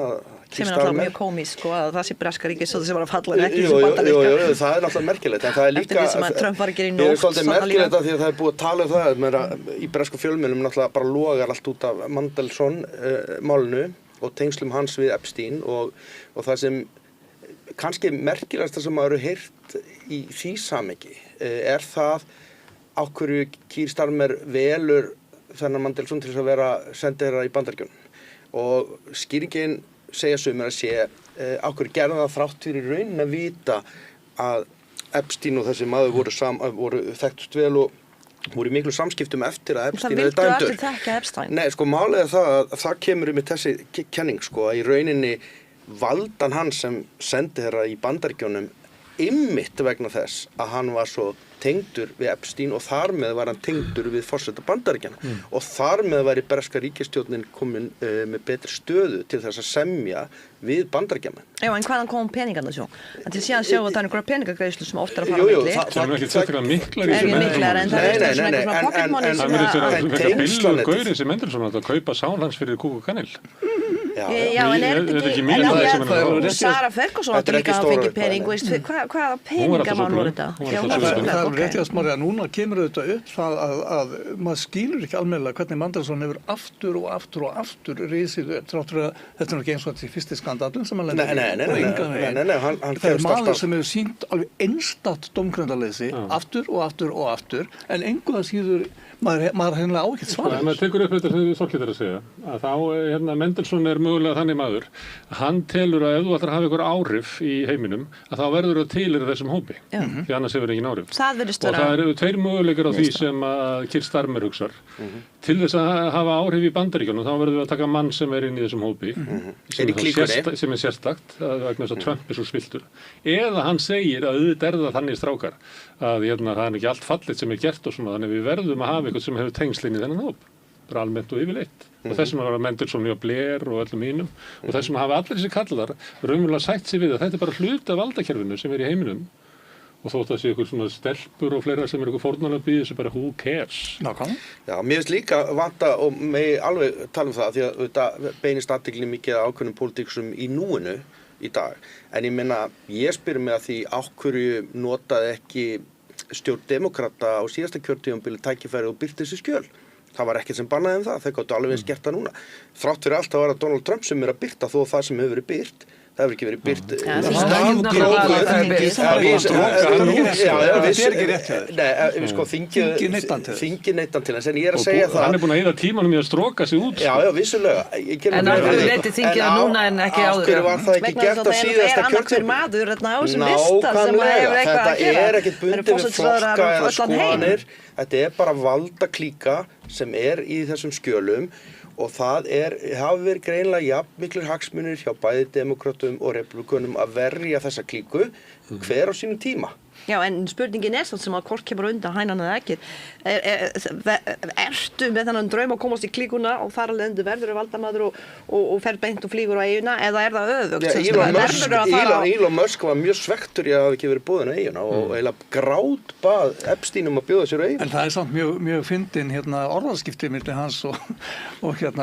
sem alltaf mjög komísk sko, að það sé breska ríkisstjórnin sem var að falla en ekki sem bandaríska. Jú, það náttúrulega merkilegt en það líka eftir því sem að Trump var að gera í nótt. Ég svolítið merkilegt að því að það búið að tala það í bresku fjölmiðlum náttúrulega bara logar allt út af Mandelson málinu og tengslum hans við Epstein og það sem kannski merkilegast sem maður hefur heyrt í því samhengi það á hverju Keir Starmer velur þennan Mandelson til þess að vera sendiherra í Bandaríkjunum og skýringin segja sumir að sé á hverju gerða það þrátt fyrir raunin að vita að Epstein og þessi maður voru þekktust vel og voru í miklu samskiptum eftir að Epstein er dæmdur. Það vildu allir þekka Epstein. Nei, sko málið það að það kemur með þessi kenning sko að í rauninni valdan hann sem sendiherra í Bandaríkjunum einmitt vegna þess að hann var svo tengdur við Epstein og þar með var hann tengdur við forseta Bandaríkjanna og þar með væri breska ríkisstjórnin komin með betri stöðu til þess að semja við Bandaríkjamenn. Já, en hvaðan kom peningarna svo? En til síðan sjáum við að það er einhverja peningagreiðslu sem oftar að fara á milli. Það er ekki sérstaklega miklar í þessu miklar, en það er svona einhver svona pocket money sem það billuð gauri sem Mendelson að kaupa sálans fyrir kúk og kanil. Já, en er þetta ekki Sara Ferguson átti líka að fengi pening, veist, hvaða peningar var nú þetta? Það er rétt að smári að núna kemur auðvitað upp það að maður skilur ekki almennilega hvernig Mandelson hefur aftur og aftur risið þráttur að þetta er ekki eins og þetta er fyrsti skandalun sem hann lendir það er maður sem hefur sýnt alveg einstakt dómgreindarleysi aftur og aftur en engu að síður maður hennilega á ekkert svara. Maður tekur upp þetta sem Þorkell er að segja að þá Mendelson er mögulega þannig maður hann telur að ef þú ætlar að hafa ykkur áhrif í heiminum að þá verður það tilheyra þessum hópi því annars hefur engin áhrif. Og það eru tveir möguleikar á því sem að Keir Starmer hugsar. Til þess að hafa áhrif í Bandaríkjunum þá verður við að taka mann sem er inn í þessum hópi sem er sérstakt vegna þess að Trump er svo spiltur. Eða hann segir að auðvitað er það þannig strákar að það er ekki allt fallegt sem er gert og svona þannig við verðum að hafa eitthvað sem hefur tengsl inn í þennan hóp. Bara almennt og yfirleitt. Og þessum hafa Mendelson og Blair og öllum mínum og þessum hafa allir þessi kallar raunverulega sætt sig við að þetta er bara hluti af valdakerfinu sem er í heiminum og þótt að sé eitthvað svona stelpur og fleira sem er eitthvað fórnarlöf í þessu bara who cares. Já, mér finnst líka vanta og megi alveg tala það því að þetta beinist athygli mikið að ákveðnum pólitíkusum í núinu í dag. En ég meina, ég spyr mig að því á hverju notaði ekki stjórn demokrata á síðasta kjörtímabili tækifæri og birti þessi skjöl. Það var ekkert sem bannaði það, þeir gáttu alveg eins gert það núna. Þrátt fyrir allt að vera Donald Trump sem er að birta þó það sem hefur verið byrt. Það hefur ekki verið byrt. Þingið neittan til þess, en ég er að segja það. Hann er búin að eyða tímanum í að stróka sig út. Já, vissulega. En af hverju leiti þingið að núna en ekki áður? Af hverju var það ekki gert á síðasta kjörtímabili? Maður á þessum lista sem hefur eitthvað að gera. Þetta er ekkert bundið við flokka eða skoðanir. Þetta er bara valdaklíka sem er í þessum skjölum og það hafi verið greinilega jafn miklir hagsmunir hjá bæði demokratum og republikunum að verja þessa klíku hver á sínum tíma. Já, en spurningin er svona sem að hvort kemur undan hænan eða ekki. Ertu með þennan draum að komast í klíkuna og þar alveg verður valdamaður og fer beint og flýgur á eiguna eða er það öfugt? Elon Musk var mjög svektur í að hafa ekki verið boðin á eiguna og eiginlega grátbað Epstein að bjóða sér á eiguna. En það er samt mjög fyndin orðaskipti milli hans og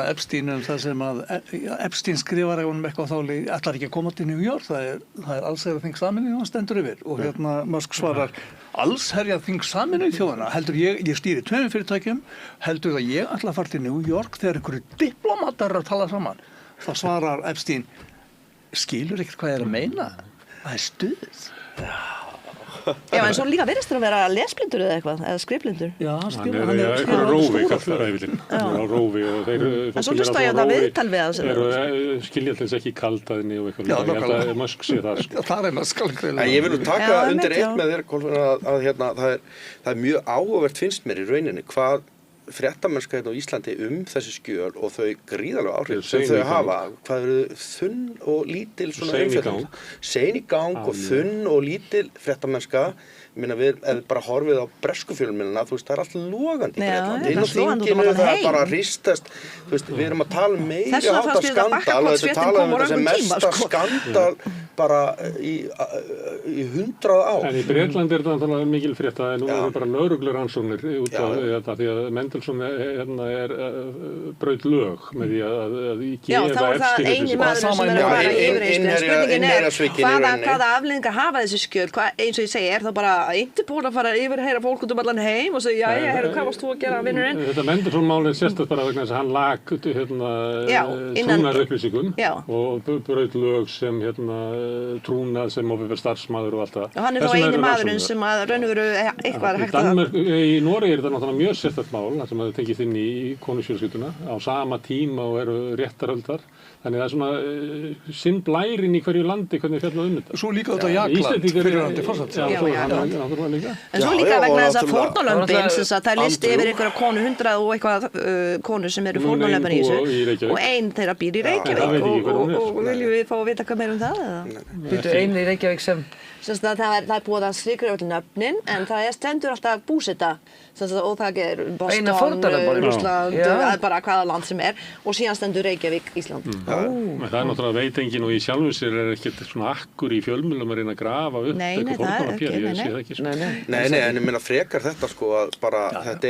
Epstein það sem að Epstein skrifar eitthvað þáli ætlar ekki að koma til New York, það er alls þing Sameinuðu stendur yfir og Musk svarar allsherjarþing Sameinuðu þjóðanna heldur ég stýri 2 fyrirtækjum heldur að ég ætla að fara til New York þegar einhverju diplomatar að tala saman þá svarar Epstein skilur ekkert hvað ég er að meina það er stuð Já, en svo líka virðist þér að vera lesblindur eða eitthvað, eða skrifblindur. Já, hann er á rófi, kallar ræfilinn. Hann er á rófi og þeir en svo hlusta ég að það viðtal við það sem skilja alltaf ekki kaldaðinni og eitthvað. Ég held að Musk sé það. Það er Musk alveg. Ég vil nú taka undir eitt með þér, Kolfinn, að það er mjög áhugavert finnst mér í rauninni hvað fréttamennska hérna á Íslandi þessi skjöl og þau gríðarlega áhrif Sein sem í þau gang. hafa, hvað eru þunn og lítil svona Sein í umfjöllun. gang. Sein í gang og þunn og lítil fréttamennska. Ég meina ef við bara horfið á bresku fjölmiðlana, þú veist, það allt logandi í Já, Bretlandi. það er Inn á allt logandi út um þinginu, allan það heim. bara hristast, þú veist, við erum að tala meiri Þess vegna hátta fannst mér þetta skandal, bakkakotsfréttin þetta tala koma á þetta sem röngum tíma, mesta sko. skandal bara í 100 ár. En í Bretlandi náttúrulega mikil frétta, en nú Já. eru bara lögreglu rannsóknir út af Já. þetta, því að Mendelssohn braut lög með því að Já, gefa þá er það Epstein eini upplýsingar. maðurinn sem er að fara Já, yfir eins. Spurningin er innherjasvikin í rauninni. hvaða afleiðingar hafa þessi skjöl? Eins og ég segi, er það bara Interpol að fara yfir heyra fólk út um allan heim og segja, jæja, herru, hvað varst þú að gera, vinnurinn? Þetta Mendelssohn-mál er sérstætt bara vegna þess að hann lag Já, innan- trúnað upplýsingum Já. og braut lög sem trúnað sem opinber starfsmaður og allt það. Og hann er Þess þá vegna eini eru maðurinn rannsóknir. sem að raun og veru eitthvað er Í hægt að... Danmörk, í Noregi er þetta náttúrulega mjög sérstætt mál þar sem það tengist inn í konusfjölskylduna á sama tíma og eru réttarhöldar. Þannig það er svona sinn blærinn í hverju landi hvernig fjallað þetta. Svo líka þetta Jagland, fyrirverandi forsætisráðherra. Já, Já, svo já, hann já. náttúrulega líka. En svo Já, líka já, vegna og þess að náttúrulega- fórnarlömbin, sem sagt, það er listi Andrew. yfir einhverja konu, 100 og eitthvað konur sem eru Núna ein fórnarlömbin í búa í þessu Reykjavík. og ein þeirra býr í það veit Reykjavík ég ekki hver hún er. og viljum við fá að vita hvað meira um það? Eða? Býtu einu í Reykjavík sem Semst að það er búið að strikra öll nöfnin en það stendur alltaf búseta og það er Eina Boston, fórnarlömbunum. Rússland, Já. bara hvaða land sem er og síðan stendur Reykjavík, Ísland. En það er náttúrulega veit enginn og í sjálfu sér er ekkert svona akkur í fjölmiðlum að reyna að grafa upp Nei, eitthvað nei, það er fórnarlömb. ekki, Ég nei, sé nei. það ekki. Sko. Nei, En ég meina frekar þetta sko að bara þetta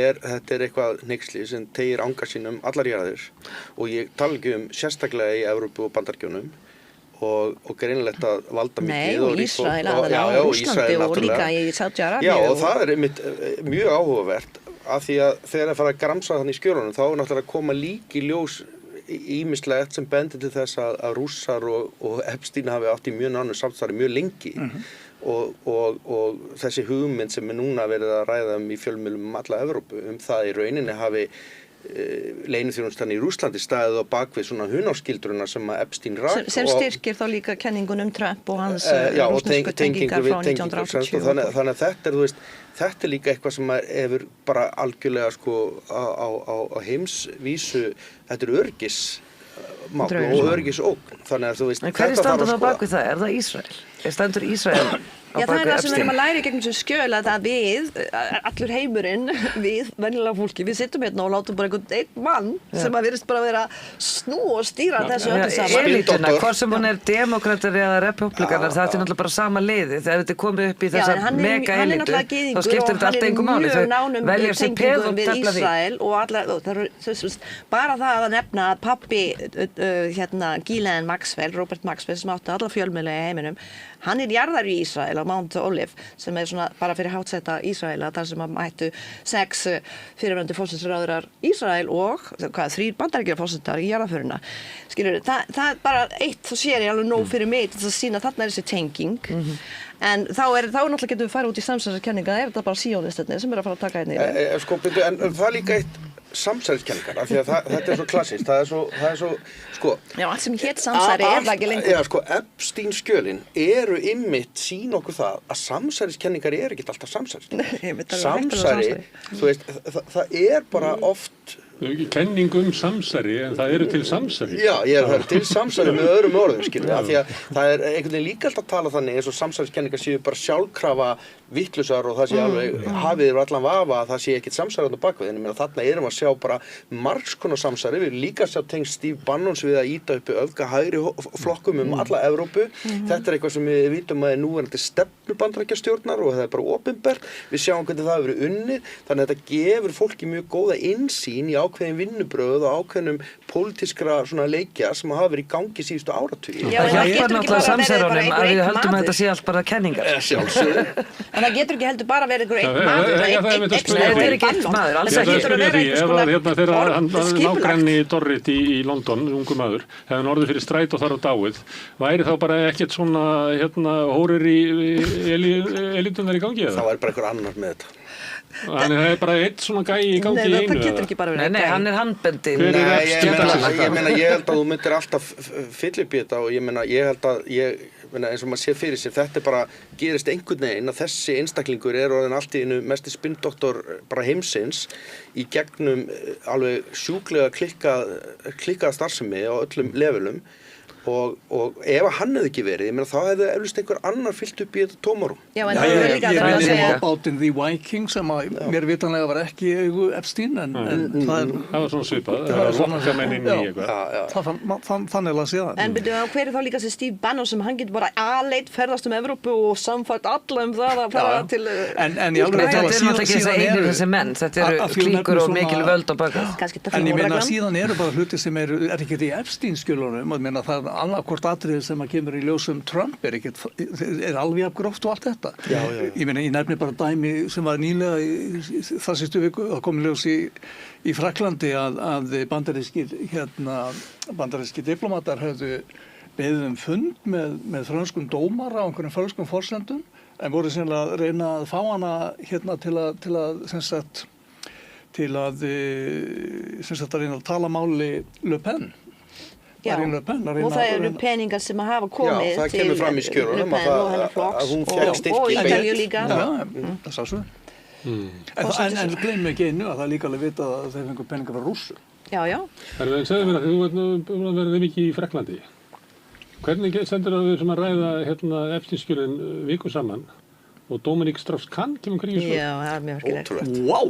er eitthvað hneyksli sem tegir anga sínum allar jarðir og ég tala ekki sérstaklega í Evrópu og Bandaríkjunum og greinilegt að valda Nei, mikið og Ísrael aðalega, já, og Ísrael Rússlandi og náttúrulega. líka í Saudi-Arabíu. Já, og það er einmitt mjög áhugavert af því að þegar það fara að gramsa þannig í skjölunum þá er náttúrulega að koma lík í ljós ýmislegt sem bendir til þess að Rússar og Epstein hafi átt í mjög nánu samstarfi mjög lengi og þessi hugmynd sem er núna verið að ræða í fjölmiðlum alla Evrópu það í rauninni hafi leyniþjónustan í Rússlandi staðið á bakvið svona hunáskildruna sem að Epstein rak sem styrkir þá líka kenningun Trump og hans já, og rússnesku tengingar frá 1980. Þannig að þetta er, þú veist, þetta er líka eitthvað sem hefur bara algjörlega sko á heimsvísu, þetta er örgismál og örgisógn. Þannig að þú veist, En hverju standa þá bak við það? Er það Ísrael? Stendur Ísrael á Já, það bak er við það sem við erum Epstein? að læra í gegnum þessu skjöl að það við, allur heimurinn, við, venjulega fólki, við sittum hérna og látum bara einhvern einn mann sem að virðist bara vera snú og stýra þessu öllu saman. Elítuna, Spindoktor. hvort sem hún er demokrater eða republikanar, það er náttúrulega bara sama liðið. Þegar þetta er komið upp í Já, þessa en hann er mega náttúrulega elítu, þá gyðingur skiptir og þetta hann allt er engu máli. mjög nánum Velja sér peð og tengingum við tefla því. Ísrael og allar, bara það að nefna að pappi Ghislaine Maxwell, Robert Maxwell sem átti alla fjölmiðla í heiminum, hann er jarðar í Ísrael á Mount Olive sem er svona bara fyrir hátsetta Ísraela þar sem að mættu 6 fyrirverandi forsætisráðherrar Ísrael og 3 bandaríkjara forsætisráðherrar í jarðarförina. Skilur, það er bara eitt og sér alveg nóg fyrir mig til að sína þarna er þessi tenging. En þá náttúrulega getum við farið út í samsæðiskenninga, er þetta bara síónistarnir sem er að fara að taka hérna yfir. Sko, en það er líka eitt samsæriskenningar, af því að þetta er svo klassist, það er svo, sko... Já, allt sem hét samsæri er það ekki lengur. Já, sko, Epstein-skjölin eru einmitt sín okkur það að samsæriskenningar eru ekkert alltaf samsæris. Ég veit alveg hægt að Samsæri, samsæri. þú veist, það er bara oft... Kenning samsæri, en það eru til samsæri. Já, það er til samsæri með öðrum orðum, skilur, af því að það er einhvern veginn líka alltaf að tala þannig eins og samsæriskenningar séu bara sjálfkrafa vittlusar og það sé alveg hafið yfir allan vafa að það sé ekkert samsæri á bakvið, en ég meina þarna erum að sjá bara margs konar samsæri, við erum líka að sjá tengst Steve Bannons við að ýta uppi öfga hægri flokkum alla Evrópu, þetta er eitthvað sem við vitum að er núverandi stefnu Bandaríkjastjórnar og það er bara opinbert, við sjáum hvernig það hefur verið unnið, þannig að þetta gefur fólki mjög góða innsýn í ákveðin vinnubrögð og ákveðinum pólitískra svona leikja sem hafa verið í gangi síðustu áratugi. Já, Það en hjálpar getur ekki náttúrulega bara verið bara samsærunum að við einhver höldum að maður. þetta sé allt bara kenningar. Sjálfsögðu. En það getur ekki heldur bara verið einhver einn Já, maður, það er einmitt að spyrja Nei, þetta er ekki einn maður, alls Ég ekki. ætla að spyrja því, ef að þegar hann skipulagt. nágranni Dorrit í London, ungu maður, hefði hann orðið fyrir strætó þar á dáið, væri þá bara ekkert svona hórir í elítunar í gangi Það eða? var bara einhver annar með þetta. Þannig það er bara eitt svona gæi í gangi í Nei, einu það getur eða? ekki bara Nei, verið nei, hann er handbendin. Hver er Nei, ég meina, ég held að þú myndir alltaf fylla upp í þetta og ég meina, ég held að eins og maður sé fyrir sér, þetta bara gerist einhvern veginn að þessi einstaklingur orðinn allt í einu mesti spinndoktor bara heimsins í gegnum alveg sjúklega klikkaða starfsemi á öllum levelum og ef hann hefði ekki verið, ég meina þá hefði eflust einhver annar fyllt upp í þetta tómarum. Já, en það er líka Ég að minni segja á bátinn The Viking sem að mér vitanlega var ekki í eigu Epstein en það var svona svipað, það var lokkamenn inn í eitthvað. Þannig að sé það. En byrju, hver er þá líka þessi Steve Bannon sem hann getur bara aðleitt ferðast Evrópu og samfært alla það að fara til En ég alveg Þetta er náttúrulega ekki þessi einir þessi menn, þetta eru klíkur og mikil völd á baka. En ég meina síðan eru bara hluti sem er ekki í Epstein-skjölunum, og ég meina það annarkvort atriði sem að kemur í ljósum Trump er alveg jafn gróft og allt þetta. Ég meina, ég nefni bara dæmi sem var nýlega það sístu viku, það kom í ljós í Frakklandi að bandarískir diplomatar höfðu beðið fund með frönskum dómara á einhverjum fölskum forsendum, en voru sennilega að reyna að fá hana til að reyna að tala máli Le Pen. Já, og það eru peningar sem að hafa komið það kemur fram í skjölunum að hún fékk styrki og Ítalíu líka. Það sá svo. En gleymum ekki einu að það er líka alveg vitað að þeir fengu peningar frá Rússu. Já. Segðu mér að þú verður mikið í Frakklandi. Hvernig stendur það við sem að ræða Epstein-skjölin viku saman og Dominic Strauss-Kahn kemur hverju svo? Já, það er mjög merkilegt. Vá!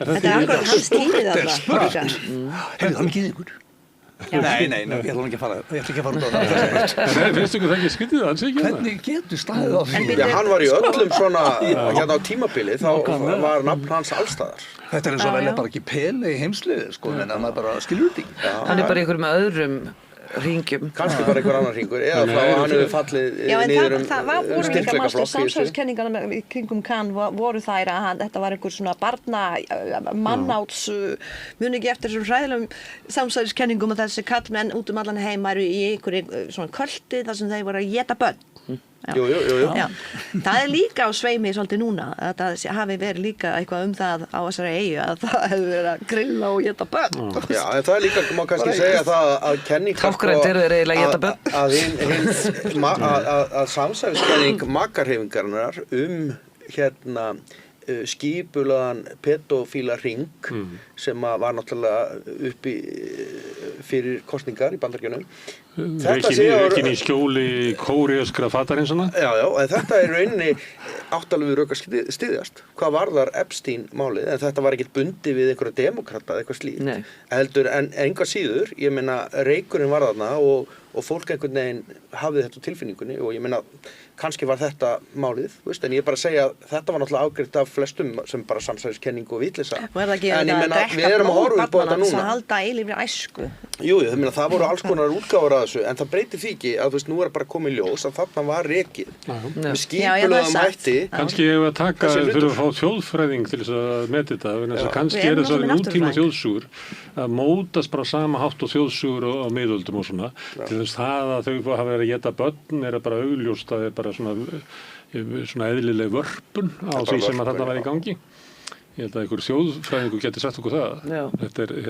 Þetta er akkurat hans tími þarna. Heyrðu, það mikið ykkur. Nei, ég ætla ekki að fara út á það. Nei, finnst ykkur það ekki skyldið að hans ekki? Hvernig getur staðið á því? Já, hann var í öllum svona, hérna á tímabili, þá var nafn hans allstaðar. Þetta er eins og velja bara ekki Pele í heimsliði, sko, en hann bara skilur þetta ekki. Hann er bara einhver með öðrum hringjum. Kannski bara einhver annar hringur, eða þá hann hefur fallið niður það voru líka mástu samsvæðiskenningarna í kringum Kahn voru þær að þetta var einhver svona mannáts muni ekki eftir þessum hræðilegum samsvæðiskenningum að þessi kallmenn út allan heim væru í einhverju svona költi þar sem þeir voru að éta börn. Jú. Já. Það er líka á sveimi svolítið núna að það hafi verið líka eitthvað það á þessari eyju að það hefur verið að grilla og éta börn. Já, en það er líka, má kannski segja það að kenningar Táknrænt eru þeir eiginlega að éta börn. Að samsæfiskenning makarhefingarinnar skipulaðan pedofíla hring sem var náttúrulega uppi fyrir kosningar í Bandaríkjunum. Rekin í skjóli kóreaskra fatarinsana. Já, en þetta er rauninni áttalegu við rök að styðjast. Hvað varðar Epstein-málið, en þetta var ekkert bundið við einhverja demokrata eða eitthvað slíkt. Heldur, en enga síður, ég meina, reykurinn var þarna og fólk einhvern veginn hafði þetta á tilfinningunni og ég meina, kannski var þetta málið, veist, en ég er bara að segja að þetta var náttúrulega ágreitt af flestum sem bara samsæðiskenning og vitleysa. En ég meina, við erum að horfa upp á þetta núna. Að halda eilífri æsku. Jú, það voru alls konar útgáfur að þessu, en það breytir því ekki að þú veist, nú er bara komið ljós að þarna var rekið. Með skipulögðum hætti. Kannski hefur að taka fyrir að fá þjóðfræðing til þess að meta þetta, kannski er þess að nútíma þjóðsugur að mótast bara sama hátt og þjóðsugur á miðöldum og svona. Til þess að þau hafa verið að éta börn er bara augljóst að það er bara svona eðlileg vörpun á því sem að þetta væri í gangi. Ég held að einhver þjóðfræðingur geti sagt okkur það.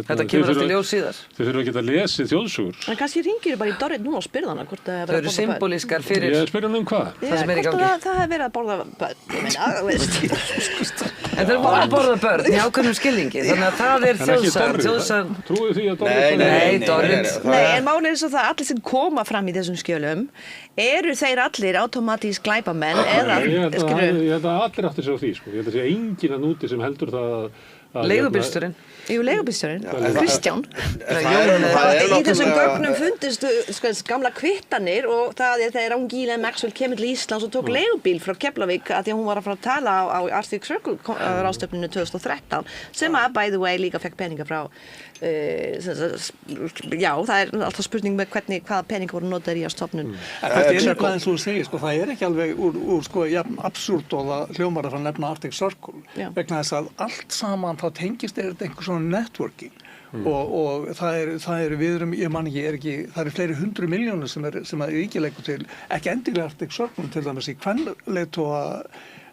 Þetta kemur alltaf ljós síðar. Þau þurfa að geta lesið þjóðsugur. En kannski ringir bara í Dorrit núna og spyrða hana hvort það Þau eru symbolískar fyrir Ég spyr hann hvað? Það sem er í gangi. Hvort það hefur verið að borða börn, ég meina, veist. En þau voru að borða börn í ákveðnum skilningi, þannig að það er þjóðsagan. Trúið því að Dorrit? Nei, Dorrit. Nei, en málið er svo það allir sem koma fram í þessum skjölum, eru þeir allir automatísk glæpamenn eða, Ég held að allir áttir sig á því, sko. Ég held að sé enginn að núti sem heldur það að Leigubílstjórinn. Leigubílstjórinn, Kristján. Í þessum gögnum fundist gamla kvittanir og það er þegar Angela Maxwell kemur til Íslands og tók leigubíl frá Keflavík að því að hún var að fara að tala á Arctic Circle ráðstefnunu 2013 sem að by the way líka fekk peninga frá já, það er alltaf spurning með hvaða peninga voru notaðir í að stofnun. Þetta er eitthvað eins og þú segir, það er ekki alveg úr jafn absúrt og það hljómar að fara að nefna Arctic Circle vegna þess að allt saman þá tengist einhver svona networking og það er við erum, ég man ekki, það eru fleiri 100 milljónir sem er ríkileikur til, ekki endilega Arctic Circle til dæmis í kvenleitóa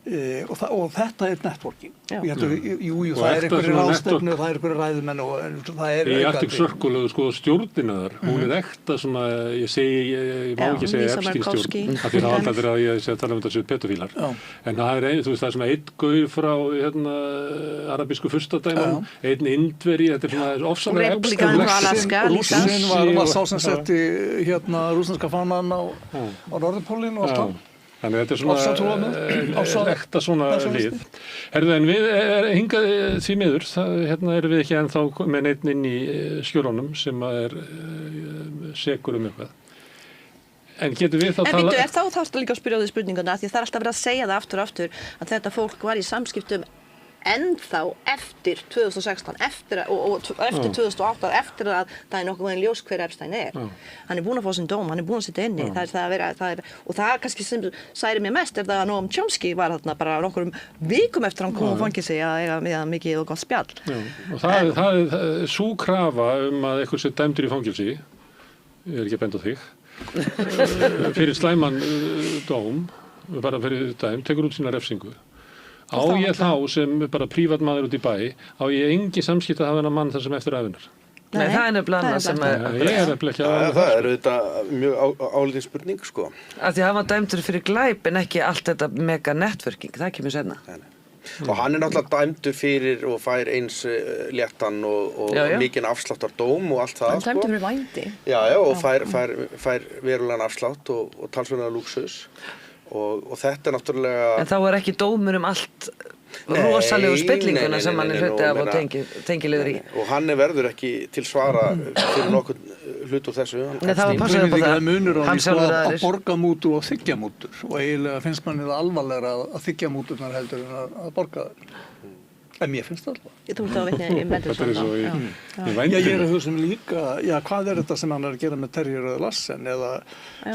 Og þetta er networking. Já. Ég held að, jú, Og það er ekta einhverjir svona ráðstefnu, það er einhverjir ræðumenn og það er Í Arctic Circle, sko, stjórnina þar, hún er ekta svona, ég má Já, ekki segja Lisa Epstein Markowski. stjórn, af því það alltaf að ég sé að tala um þetta séu pedofílar. Já. En það er, þú veist, það er svona einn gaur frá, arabísku furstadæmunum, einn indveri, þetta er svona ofsalega Og repúblíkaninn frá Alaska, Lisa. Rússinn var sá sem setti rússneska fánan á Norðurpólinn og allt það. Þannig að þetta Ofsatrúarmenn, er svona ekta svona lið. Herðu, en við hingað því miður, hérna erum við ekki ennþá með neitt inn í skjólunum sem er sekur eitthvað. En getum við þá En býttu, þá þarfst líka að spyrja á því spurninguna, því það er alltaf verið að segja það aftur og aftur, að þetta fólk var í samskiptum ennþá eftir 2016, eftir 2008, eftir að það er nokkuð veginn ljós hver Epstein er. Hann er búinn að fá sinn dóm, hann er búinn að sitja inni. Og það er kannski sem særi mér mest er það að Noam Chomsky var þarna bara nokkrum vikum eftir hann kom og fangið sig að eiga með mikið og gott spjall. Já, og það er sú krafa að eitthvað sé dæmdur í fangilsi, ég er ekki að benda á þig, fyrir slæman dóm, bara fyrir dæm, tekur út sína refsingu. Á ég þá sem bara prívat maður út í bæ, á ég engi samskipt að hafa hennar mann þar sem eftir æfinar. Nei, það er nefnilega annað sem Ég er nefnilega ekki að Það er auðvitað mjög áleitin spurning, sko. að því að hann var dæmdur fyrir glæp en ekki allt þetta mega networking, það kemur seinna. Og hann er náttúrulega dæmdur fyrir og fær eins léttan og Já, já. mikinn afsláttardóm og allt það, Hann dæmdur fyrir vændi. Já, og fær verulegan afslátt og talsverðan lúxus. Og þetta er náttúrulega... En þá er ekki dómur allt rosalegu spillinguna sem hann er hluti af og tengilegur í. Og hann verður ekki til svara fyrir nokkur hlut úr þessu. Nei, það var passað upp á Það það. er munur á Hann því sjálfur að aðrir. borga mútur og þiggja mútur og eiginlega finnst manni það alvarlegra að þiggja múturnar heldur en að borga þær. En mér finnst það alltaf. Þú ert á vitni í Þetta er eins og í Já, ég er vændinu. að hugsa líka, hvað er þetta sem hann er að gera með Terje Rauð Larsen eða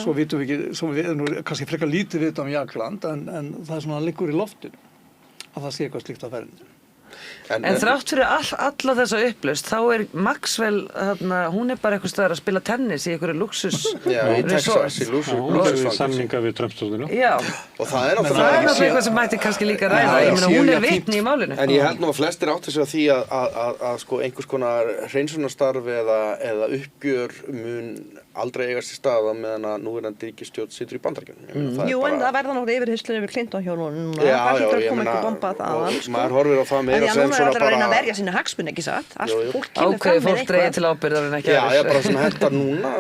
svo vitum við ekki, svo við nú kannski frekar lítið vita Jagland en það er svona að liggur í loftinu að það sé eitthvað slíkt að ferðinu. En þrátt fyrir alla þessa upplaust, þá er Maxwell, hún er bara eitthvað staðar að spila tennis í einhverju luxus Já, í Texas, í Hún er við samninga við Trump-stjórnina. Já, Og það er það er náttúrulega... náttúrulega eitthvað sem mætti kannski líka ræða, Já, ég já, meina hún er vitni í málinu. En ég held nú að flestir áttu sig á því að sko einhvers konar hreinsunarstarf eða uppgjör mun aldrei eiga sér stað á meðan að núverandi ríkisstjórn situr í Bandaríkjunum. Jú, en það verða náttúrulega yfirheyrslur yfir Clinton hjá núna. Já, Það hlýtur að ég koma meina, einhver bomba þaðan, og maður horfir á það meira sem núna er svona allir að reyna að bara... verja sína hagsmuni, ekki satt? Allt Jú, jú. fólk kemur Ákveði fram með fólk dreigir eitthvað. til ábyrgðar en ekki Já, aðrir. bara sem hentar núna,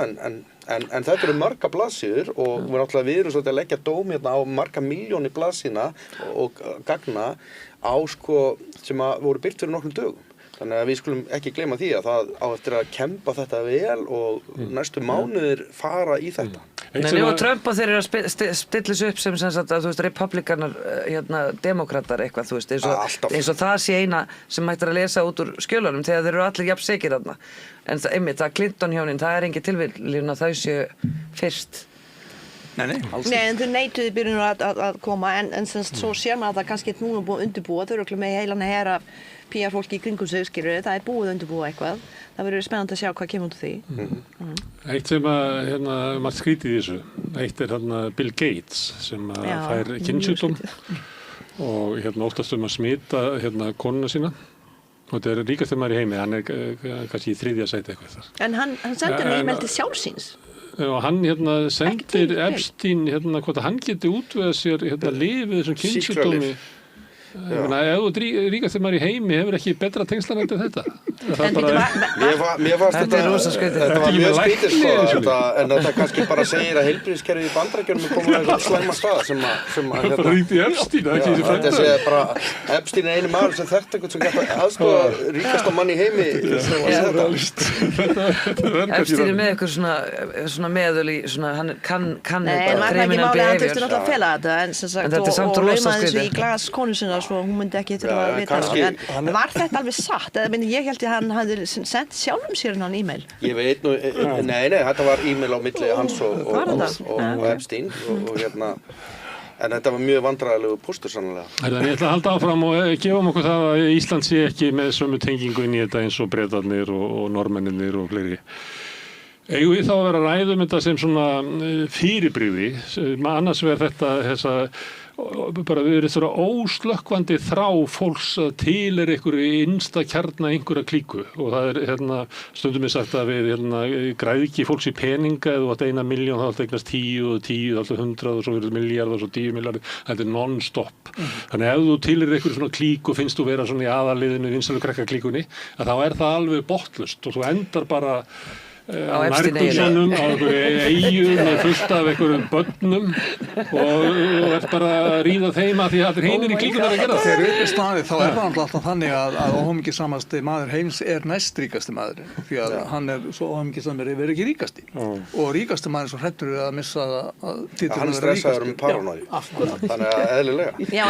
en þetta eru marga blaðsíður og við erum svolítið að leggja dóm hérna á marga milljónir blaðsíðna og gagna á sko sem að voru birt fyrir nokkrum dögum. Þannig að við skulum ekki gleyma því að það á eftir að kempa þetta vel og næstu mánuðir fara í þetta. Nei, og Trump og þeir eru að stilla sig upp sem sagt að, þú veist, republikanar, demokratar eitthvað, þú veist, eins og það sé eina sem mættir að lesa út úr skjölunum þegar þeir eru allir jafn sekir þarna. En það Clinton hjónin, það er engin tilviljun að þau séu fyrst. Nei, alls Nei, en þau neituðu í byrjun að koma, en svo sér maður að það kannski núna búið að undirbúa, þau eru örugglega með heilan her af PR-fólki í kringum sig, skilur það er búið að undirbúa eitthvað. Það verður spennandi að sjá hvað kemur út úr því. Eitt sem að, maður skrítið í þessu, eitt er Bill Gates sem fær kynnsjúkdóm og óttast að smita konuna sína. Og þetta er ríkasti maður í heimi, hann er kannski í 3. sæti eitthvað þar. En hann sendir henni e-mail til sjálfsins. Og hann sendir Epstein hvort að hann geti útvegað sér lyfið þessum kynnsjúkdómi. Ef þú ríkasti maður í heimi hefur ekki betra tengslan eftir þetta. Mér fannst Þetta er rosa skrítið. Þetta var mjög skrítið sko, en þetta kannski bara segir að heilbrigðiskerfið í Bandaríkjunum er komið á einhvern slæma stað sem að Það ríkti Epstein, ekki þessi þetta sé bara, Epstein er eini maður sem þekkt einhvern sem geta aðstoða ríkasta mann í heimi Epstein er með eitthvað svona meðul í, hann kann Nei, en var það ekki máli, hann þurfti náttúrulega að fela þetta, en sem sagt, þetta er samt og rosa laumaði þessu í skrítið. glas konu sinna svo hún myndi ekki til að vita kannski- það. En var þetta alveg satt? Ég held að hann hafði sendt sjálfum sér hann e-mail. Ég veit nú, nei, þetta var e-mail á milli hans Var þetta? og Epstein og en þetta var mjög vandræðilegu póstur sannlega. Ég ætla að halda áfram og gefum okkur það að Ísland sé ekki með sömu tengingu inn í þetta eins og Bretarnir og Norrmennirnir og fleiri. Eigum við þá að vera að ræða þetta sem svona fyrirbrigði, annars vegar þessa bara verið svona óslökkvandi þrá fólks að til einhverju innsta kjarna einhverja klíku og það stundum sagt að við græðki fólks í peninga eða þú átt 1 milljón þá átt eignast 10 og 10 alltaf 100 og svo verður miljard og svo 10 miljardir þetta non-stop þannig ef þú til einhverju svona klíku finnst þú vera svona í aðaliðinu vinsælu krakka klíkunni að þá það alveg botnlaust og þú endar bara á nærbuxunum á einhverju eyju með fullt af einhverjum börnum og ert bara að ríða þeim að því að allir hinir í klíkunar að gera það. Þegar upp er staðið þá það alltaf þannig að óhamingjusamasti maður heims næstríkasti maður því að hann svo óhamingjusamur yfir ekki ríkasti og ríkasti maður svo hræddur við að missa titilinn hann stressaður paranoíu. Þannig að eðlilega. Já,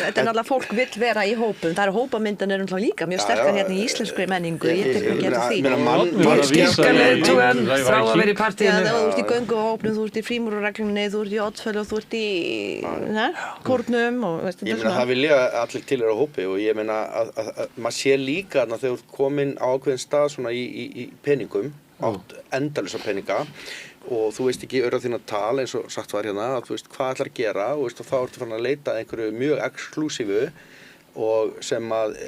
þetta náttúrulega fólk vill vera í hópum. Það hópamyndanir líka mjög sterkar hérna í íslenskri menningu. Ég tek að gera því. Skikkaleiðtogan þrá að vera í partíinu. Þú ert í gönguhópnum, þú ert í frímúrareglunni, þú ert í Oddsfelli og þú ert í kórnum og ég meina það vilja allir tilheyra hópi og ég meina að maður sé líka þarna þegar þú ert komin á ákveðin stað svona í peningum, átt endalausa peninga og þú veist ekki öra þína tal eins og sagt var hérna að þú veist hvað ætlar að gera og þá ertu farin að leita að einhverju mjög exklusífu og sem að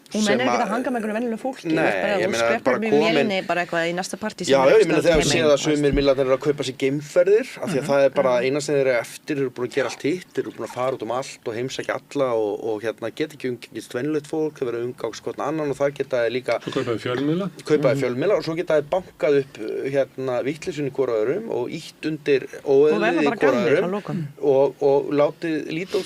Hún mennir ekki að hanga með einhverju venjulegu fólki. Nei, ég meina bara vélinni bara eitthvað í næsta partí sem Já, ég meina þegar þú séð að sumir milljarðar að kaupa sér geimferðir af því að það bara eina sem þeir eru eftir, þeir eru búin að gera allt hitt, þeir eru búin að fara út allt og heimsækja alla og geta ekki umgengist venjulegt fólk, þeir verða umgangst hvort annan og það geta líka Svo kaupaði fjölmiðla og svo geta þeir bankað upp vitleysunni hvora öðrum og ýtt undir óeðlið í hvora öðrum og látið lítið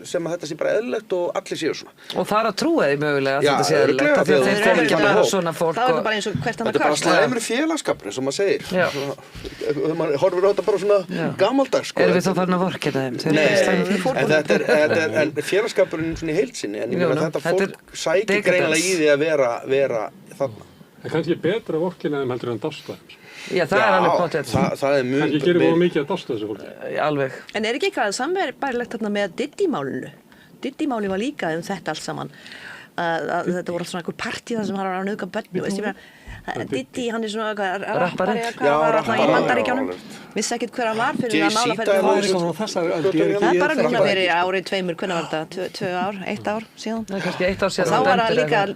sem að þetta sé bara eðlilegt og allir séu svona. Og fara að trúa því mögulega að þetta sé eðlilegt af því að þeir fóru ekki bara svona fólk það bara eins og hvert annað Þetta bara slæmur félagsskapur eins og maður segir þegar maður horfir á þetta bara svona gamaldags Erum við þá farin að vorkenna þeim? Nei, en félagsskapurinn svona í heild sinni en ég meina þetta fólk sækir greinilega í því að vera þarna Það er kannski betra vorkenna þeim heldur en dásta þeim Já, það alveg pottþétt Það mjög Kannski gerir of mikið að dásta þessu fólki Alveg En ekki eitthvað samverðbærilegt þarna með Diddy-málinu? Diddy-máli var líka þetta allt saman að þetta voru svona einhver partí þar sem hann var að nauðga börn og veist ég meina Diddy hann svona rappari í Bandaríkjunum vissi ekkert hver hann var fyrir að mála fyrir það bara núna verið árið 2 hvernig var þetta 2 ár, 1 ár síðan kannski 1 ár síðan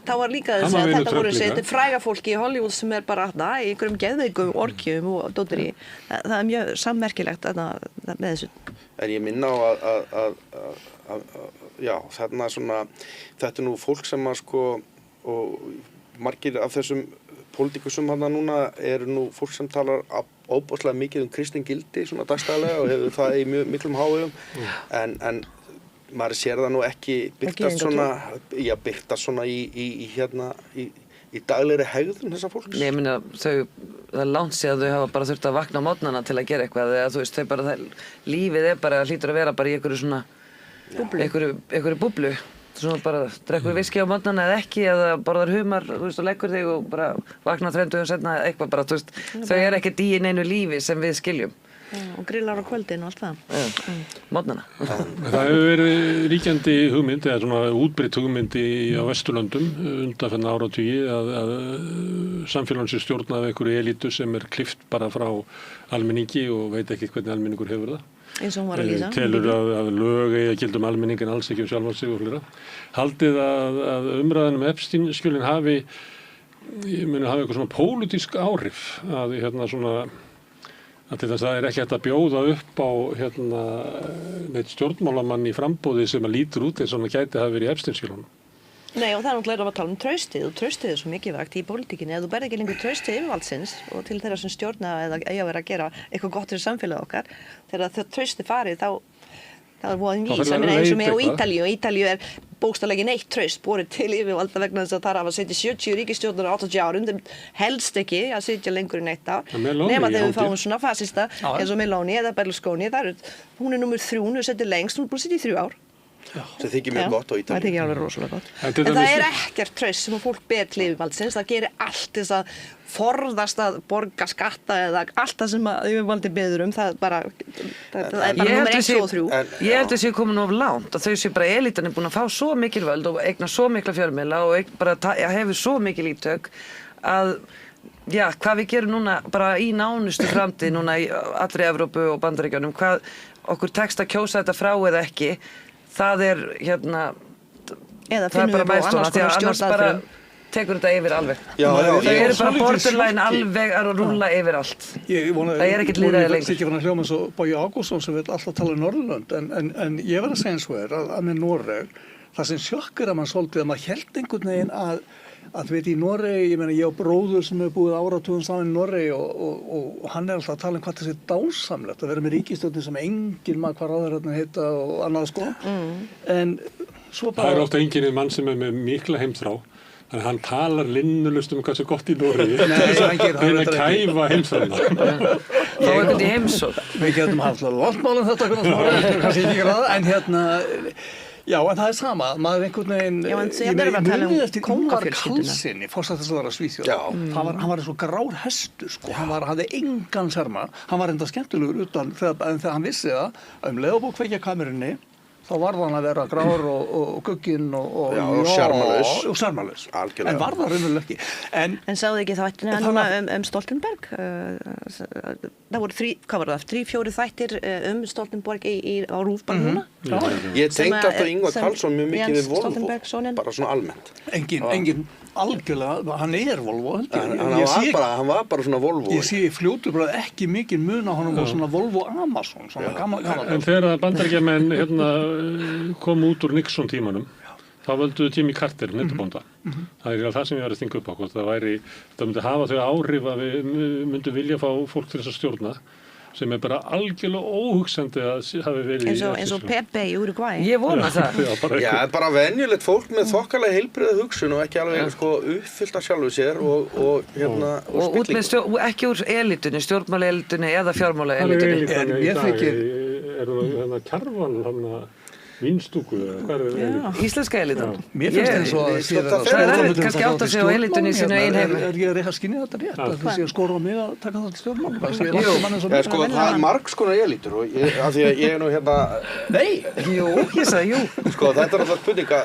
þá var líka þess að þetta voru þetta fræga fólki í Hollywood sem bara í einhverjum geðveikum orkjum og dóttir í það mjög sammerkilegt með þessu En ég minna á að já, þarna svona þetta nú fólk sem að og margir af þessum pólitíkusum hana núna nú fólk sem talar óbúslega mikið kristin gildi svona dagstæðlega og hefur það í mjög miklum hávegum en maður sér það nú ekki birtast svona í daglegri hegðun þessa fólks. Ég meina það er langt síðan þau hafa bara þurft að vakna á mótnana til að gera eitthvað eða þú veist lífið bara hlýtur að vera bara í einhverju svona einhverju búblu svona bara drekkur viski á mótnana eða ekki eða borðar humar þú veist og leggur þig og bara vakna 3 dögum seinna eitthvað bara þú veist þau ekkert í neinu lífi sem við skiljum og grillar á kvöldin og allt það mótnana Það hefur verið ríkjandi hugmynd eða svona útbreitt hugmynd á Vesturlöndum undanfarna áratugi að samfélagin sé stjórnað af einhverju elítu sem klippt bara frá almenningi og veit ekki hvernig almenningur hefur það eins og hún var að lýsa telur að lög eigi að gilda almenning en alls ekki sjálfan sig og flera haldið að umræðan Epstein-skjölin hafi eitthvað svona pólitísk áhrif að svona að til þess að það ekki hægt að bjóða upp á neitt stjórnmálamann í frambóði sem að lítur út eins og hann gæti hafa verið í Epstein-skjölunum Nei og það náttúrulega að tala traustið og traustið svo mikilvægt í pólitíkinni ef þú berð ekki lengur traustið yfirvaldsins og til þeirra sem stjórna eða eiga að vera að gera eitthvað gott fyrir samfélagið okkar þegar það traustið farið þá er voðin vís eins og með á Ítalíu bókstaflega neitt traust borið til yfirvalda vegna þess að það hafa setið 70 ríkisstjórnar á 80 árum þeim helst ekki að sitja lengur en 1 ár nema þegar við fáum svona fasista eins og Meloni eða Berlusconi hún númer 3 hún er setið lengst hún er búin að sitja í 3 ár sem þykir mjög gott á Ítalíu. Það þykir alveg rosalega gott. En það er ekkert traust sem fólk ber til yfirvaldsins. Það gerir allt þess að forðast að borga skatta eða allt það sem yfirvaldi beður það er bara nummer 1, 2 og 3. Ég held að sé komin of langt að þau sé bara elitan búin að fá svo mikil völd og eigna svo mikla fjölmiðla og bara hefur svo mikil ítök að hvað við gerum núna bara í nánustu framtíð núna í allri Evrópu og Bandaríkjunum okkur tekst að kjósa þetta frá eða ekki, það er Eða það er finnum bara við bara mælstofan, annars því að konar annars bara stjórnaðferðum. tekur þetta yfir alveg. Já, Þau eru bara svolítið borderline sjokki. alveg að rúlla yfir allt. Það er ekkert lýðræði Ég lengur. verðist ekki fann að hljóma svo Bogi Ágústsson sem vil alltaf tala um Norðurlönd, en ég verð að segja eins og að með Noreg, það sem sjokkar að mann svolítið að maður held einhvern veginn að þú veit, í Noregi, ég meina, ég á bróður sem hefur búið áratugum saman í Noregi og hann er alltaf að tala um hvað þessi dásamlegt að vera með ríkisstjórn sem enginn maður hvað ráðherrarnir heita og annað sko. En svo Það er bara... ofta enginn mann sem er með mikla heimþrá. Þannig að hann talar linnulust um hvað sem gott í Noregi. Nei, hann gerir það Reyna að reyndar ekki. kæfa heimþrána. Fá eitthvað í heimsókn. Við getum haft landmálum þetta kannski ekki gráða, en já, en það er sama, maður einhvern veginn, Já, en ég síðan erum við að tala um munið eftir Ingvar kóngafjölskylduna. Karlssyni, forsætisráðherra Svíþjóð. Já. Hann var eins og grár hestur, sko. Hann hafði engan serma. Hann var enda skemmtilegur utan, en þegar hann vissi það, að leið og búið kveikja kamerunni, þá varð hann að vera grár og gugginn og Já, og sjarmalaus. Og sjarmalaus. Algjörlega. En var það raunverulega ekki. En En sáðu ekki þættina Það núna var- Stoltenberg? Það voru hvað var það? 3-4 þættir Stoltenberg á RÚV bara núna? Ég Sem tengdi að- alltaf Ingvar sem Karlsson mjög mikið Jens við Volvo, Stoltenberg, soninn. bara svona almennt. engin algjörlega, hann er Volvo, held ég. Hann var bara svona Volvo. Ég sé í fljótu bara ekki mikið mun á honum og svona Volvo Amazon, svona gaman. En þegar að bandaríkjamenn kom út úr Nixon tímanum, þá völduðu Jimmy Carter nettabónda. Það er það sem ég var að stinga upp á, hvort það myndi hafa þau áhrif að við myndum vilja fá fólk til þess að stjórna, sem er bara algjörlega óhugsandi að hafi verið Eins og Pepe í Uruguay. Ég vona það. Já, bara venjulegt fólk með þokkalega heilbrigða hugsun og ekki alveg sko uppfyllt af sjálfu sér og Og út með ekki úr elitunni, stjórnmálaelitunni eða fjármálaelitunni. Mér þykir- Er Kjarval, Vínstúku, hvað er það? Íslenska elitan. Mér finnst eins og að sé það fer erfitt kannski að átta sig á elitunni í sínu eigin heimi. Er ég að reyna að skynja þetta rétt? Að þú sé að skora á mig að taka það til stjórnmál? Já, sko, það er margs konar elítur og af því að ég er nú hérna, Nei! Jú, ég sagði jú. sko, þetta er alltaf spurninga,